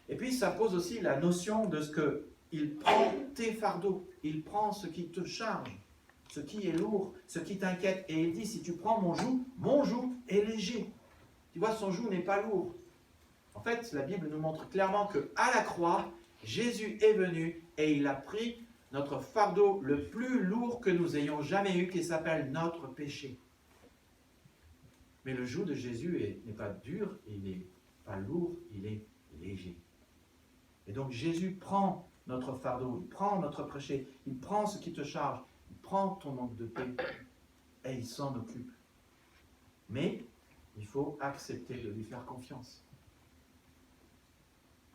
[SPEAKER 9] Et puis ça pose aussi la notion de ce qu'il prend tes fardeaux. Il prend ce qui te charge, ce qui est lourd, ce qui t'inquiète. Et il dit, si tu prends mon joug est léger. Tu vois, son joug n'est pas lourd. En fait, la Bible nous montre clairement qu'à la croix, Jésus est venu et il a pris notre fardeau le plus lourd que nous ayons jamais eu, qui s'appelle notre péché. Mais le joug de Jésus n'est pas dur, il n'est pas lourd, il est léger. Et donc Jésus prend notre fardeau, il prend notre péché, il prend ce qui te charge, il prend ton manque de paix et il s'en occupe. Mais il faut accepter de lui faire confiance.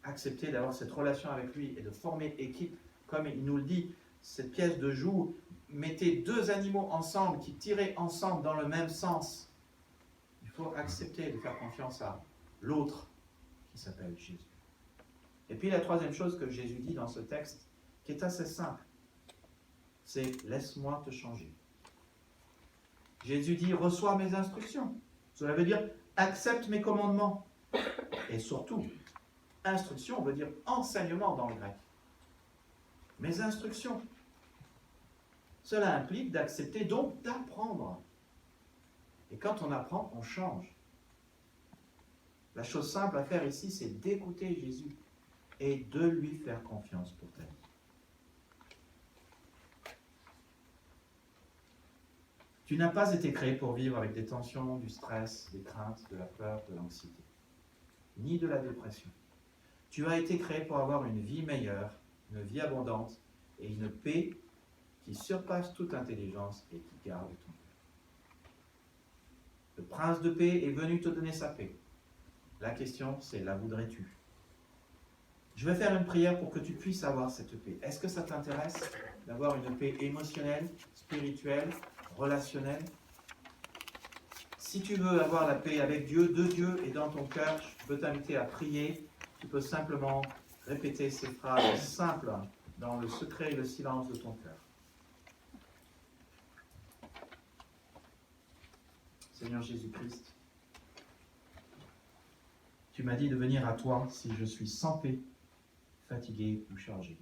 [SPEAKER 9] Accepter d'avoir cette relation avec lui et de former équipe, comme il nous le dit, cette pièce de joug, mettez 2 animaux ensemble, qui tiraient ensemble dans le même sens. Il faut accepter de faire confiance à l'autre qui s'appelle Jésus. Et puis la troisième chose que Jésus dit dans ce texte, qui est assez simple, c'est « laisse-moi te changer ». Jésus dit « reçois mes instructions ». Cela veut dire « accepte mes commandements ». Et surtout, instruction veut dire enseignement dans le grec. Mes instructions. Cela implique d'accepter, donc d'apprendre. Et quand on apprend, on change. La chose simple à faire ici, c'est d'écouter Jésus et de lui faire confiance pour ta vie. Tu n'as pas été créé pour vivre avec des tensions, du stress, des craintes, de la peur, de l'anxiété, ni de la dépression. Tu as été créé pour avoir une vie meilleure, une vie abondante et une paix qui surpasse toute intelligence et qui garde ton cœur. Le prince de paix est venu te donner sa paix. La question, c'est la voudrais-tu? Je vais faire une prière pour que tu puisses avoir cette paix. Est-ce que ça t'intéresse d'avoir une paix émotionnelle, spirituelle, relationnelle? Si tu veux avoir la paix avec Dieu, de Dieu et dans ton cœur, je peux t'inviter à prier. Tu peux simplement répéter ces phrases simples dans le secret et le silence de ton cœur. Seigneur Jésus-Christ, tu m'as dit de venir à toi si je suis sans paix, fatigué ou chargé.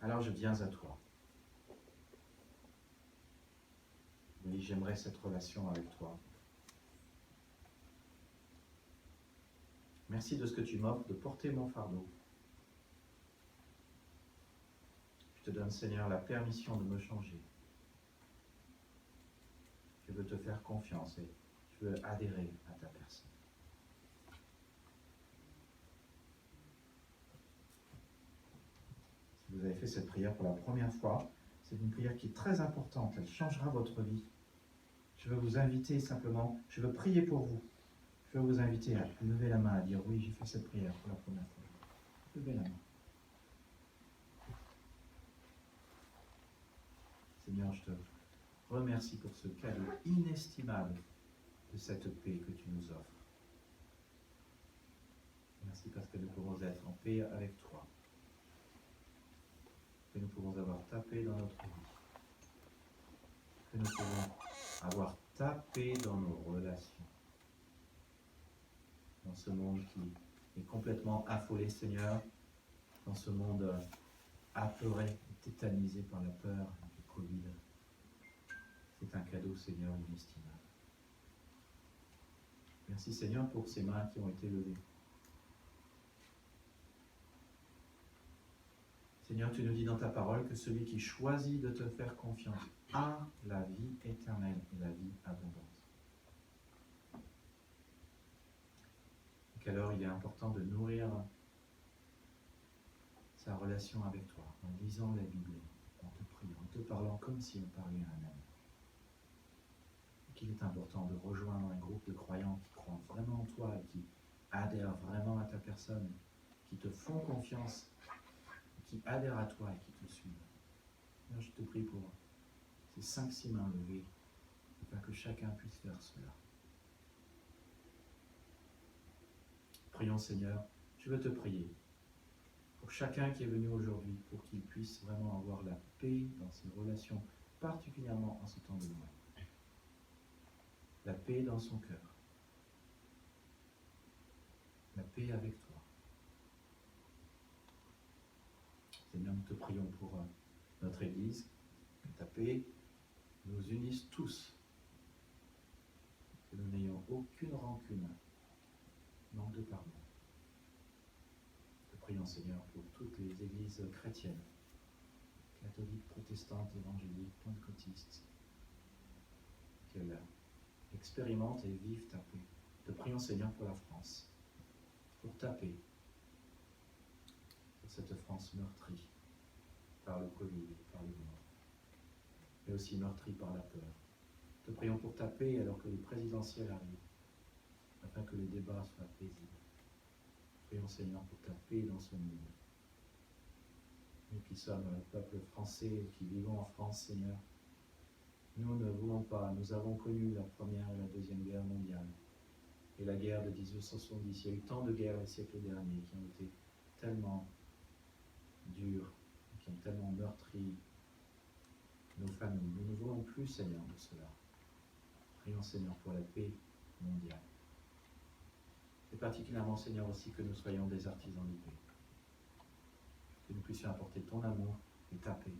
[SPEAKER 9] Alors je viens à toi. dit, j'aimerais cette relation avec toi. Merci de ce que tu m'offres, de porter mon fardeau. Je te donne, Seigneur, la permission de me changer. Je veux te faire confiance et je veux adhérer à ta personne. Si vous avez fait cette prière pour la première fois, c'est une prière qui est très importante. Elle changera votre vie. Je veux vous inviter simplement, je veux prier pour vous. Je veux vous inviter à lever la main, à dire oui, j'ai fait cette prière pour la première fois. Levez la main. Seigneur, je te remercie pour ce cadeau inestimable de cette paix que tu nous offres. Merci parce que nous pouvons être en paix avec toi. Que nous pouvons avoir ta paix dans notre vie. Que nous pouvons avoir ta paix dans nos relations. Dans ce monde qui est complètement affolé, Seigneur, dans ce monde apeuré, tétanisé par la peur du Covid. C'est un cadeau, Seigneur, inestimable. Merci, Seigneur, pour ces mains qui ont été levées. Seigneur, tu nous dis dans ta parole que celui qui choisit de te faire confiance a la vie éternelle et la vie abondante. Donc alors, il est important de nourrir sa relation avec toi, en lisant la Bible, en te priant, en te parlant comme si on parlait à un ami. Qu'il est important de rejoindre un groupe de croyants qui croient vraiment en toi et qui adhèrent vraiment à ta personne, qui te font confiance, qui adhèrent à toi et qui te suivent. Alors, je te prie pour ces 5-6 mains levées, afin que chacun puisse faire cela. Prions, Seigneur, je veux te prier pour chacun qui est venu aujourd'hui, pour qu'il puisse vraiment avoir la paix dans ses relations, particulièrement en ce temps de Noël. La paix dans son cœur. La paix avec toi. Seigneur, nous te prions pour notre Église, que ta paix nous unisse tous, que nous n'ayons aucune rancune, manque de pardon. Nous te prions, Seigneur, pour toutes les églises chrétiennes, catholiques, protestantes, évangéliques, pentecôtistes, qu'elles expérimentent et vivent ta paix. Nous te prions, Seigneur, pour la France, pour ta paix, pour cette France meurtrie par le Covid, par le monde, mais aussi meurtrie par la peur. Nous te prions pour ta paix alors que les présidentielles arrivent, afin que les débats soient paisibles. Prions, Seigneur, pour ta paix dans ce monde. Nous qui sommes le peuple français, qui vivons en France, Seigneur, nous ne voulons pas, nous avons connu la Première et la Deuxième Guerre mondiale, et la guerre de 1870. Il y a eu tant de guerres les siècles derniers qui ont été tellement dures, qui ont tellement meurtri nos familles. Nous ne voulons plus, Seigneur, de cela. Prions, Seigneur, pour la paix mondiale. Et particulièrement, Seigneur, aussi que nous soyons des artisans de paix. Que nous puissions apporter ton amour et ta paix.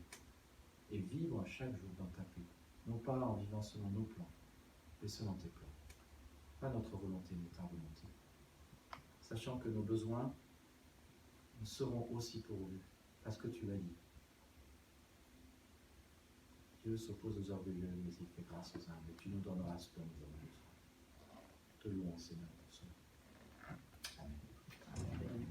[SPEAKER 9] Et vivre chaque jour dans ta paix. Non pas en vivant selon nos plans, mais selon tes plans. Pas notre volonté, mais ta volonté. Sachant que nos besoins nous seront aussi pourvus, parce que tu l'as dit. Dieu s'oppose aux orgueilleux, mais il fait grâce aux humbles. Et tu nous donneras ce dont nous avons besoin. Te louons, Seigneur, pour cela. Amen.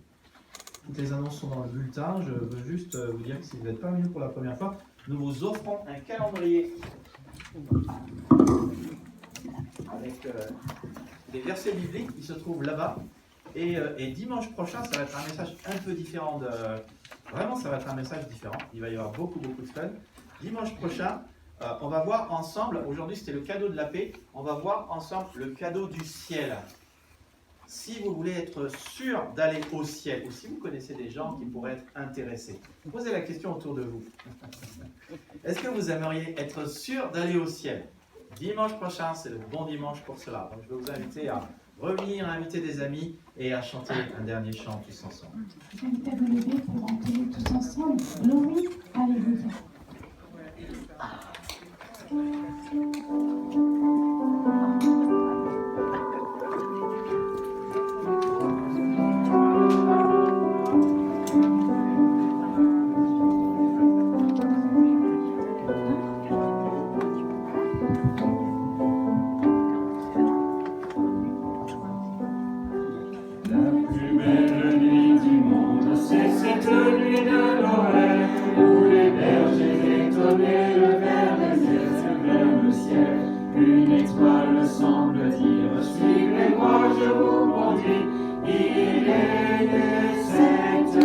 [SPEAKER 9] Toutes les annonces sont dans le bulletin. Je veux juste vous dire que si vous n'êtes pas venu pour la première fois, nous vous offrons un calendrier avec des versets bibliques qui se trouvent là-bas. Et dimanche prochain, ça va être un message un peu différent de... Vraiment, ça va être un message différent. Il va y avoir beaucoup de fun. Dimanche prochain, on va voir ensemble, aujourd'hui c'était le cadeau de la paix, on va voir ensemble le cadeau du ciel. Si vous voulez être sûr d'aller au ciel, ou si vous connaissez des gens qui pourraient être intéressés, posez la question autour de vous. Est-ce que vous aimeriez être sûr d'aller au ciel? Dimanche prochain, c'est le bon dimanche pour cela. Donc, je vais vous inviter à revenir, à inviter des amis et à chanter un dernier chant tous ensemble.
[SPEAKER 1] Je vous invite à vous lever pour entonner tous ensemble. Glory, Alléluia.
[SPEAKER 2] Une étoile semble dire, suivez-moi, je vous conduis. Il est né cette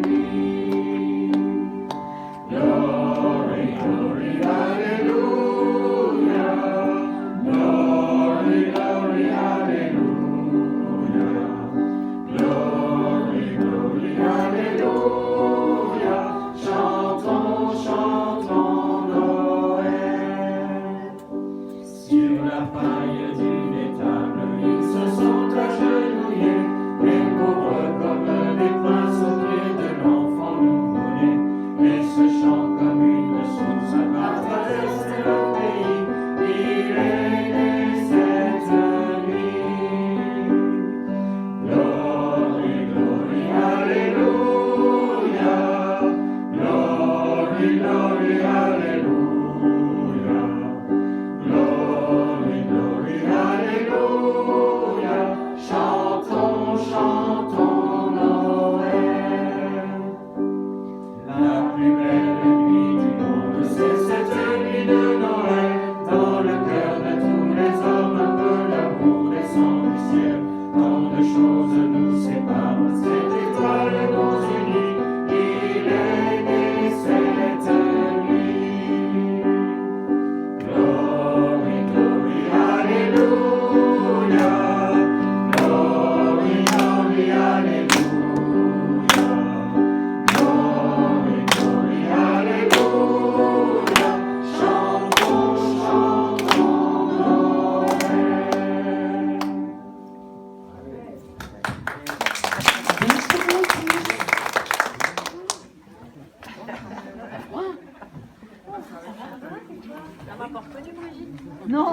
[SPEAKER 2] nuit. Glory, glory, hallelujah. Glory, glory, hallelujah. Glory, glory, hallelujah. Chantons, chantons Noël. Sur la paille d'une étable, ils se sont agenouillés, les pauvres comme des princes aux pieds de l'enfant nouveau-né. Et ce chant comme une source à traverser le pays, il est né cette nuit. Glory, glory, hallelujah. Glory, glory, hallelujah. Glory, glory, hallelujah. Chantons, chantons Noël. La plus belle nuit du monde, c'est cette nuit de Noël. Dans le cœur de tous les hommes, un peu d'amour descend du ciel. Tant de choses nous séparent, cette étoile nous unit. Il est né cette nuit. Glory, glory, hallelujah. Glory, glory, hallelujah. Glory, glory, hallelujah. Chantons, chantons Noël.
[SPEAKER 1] Non.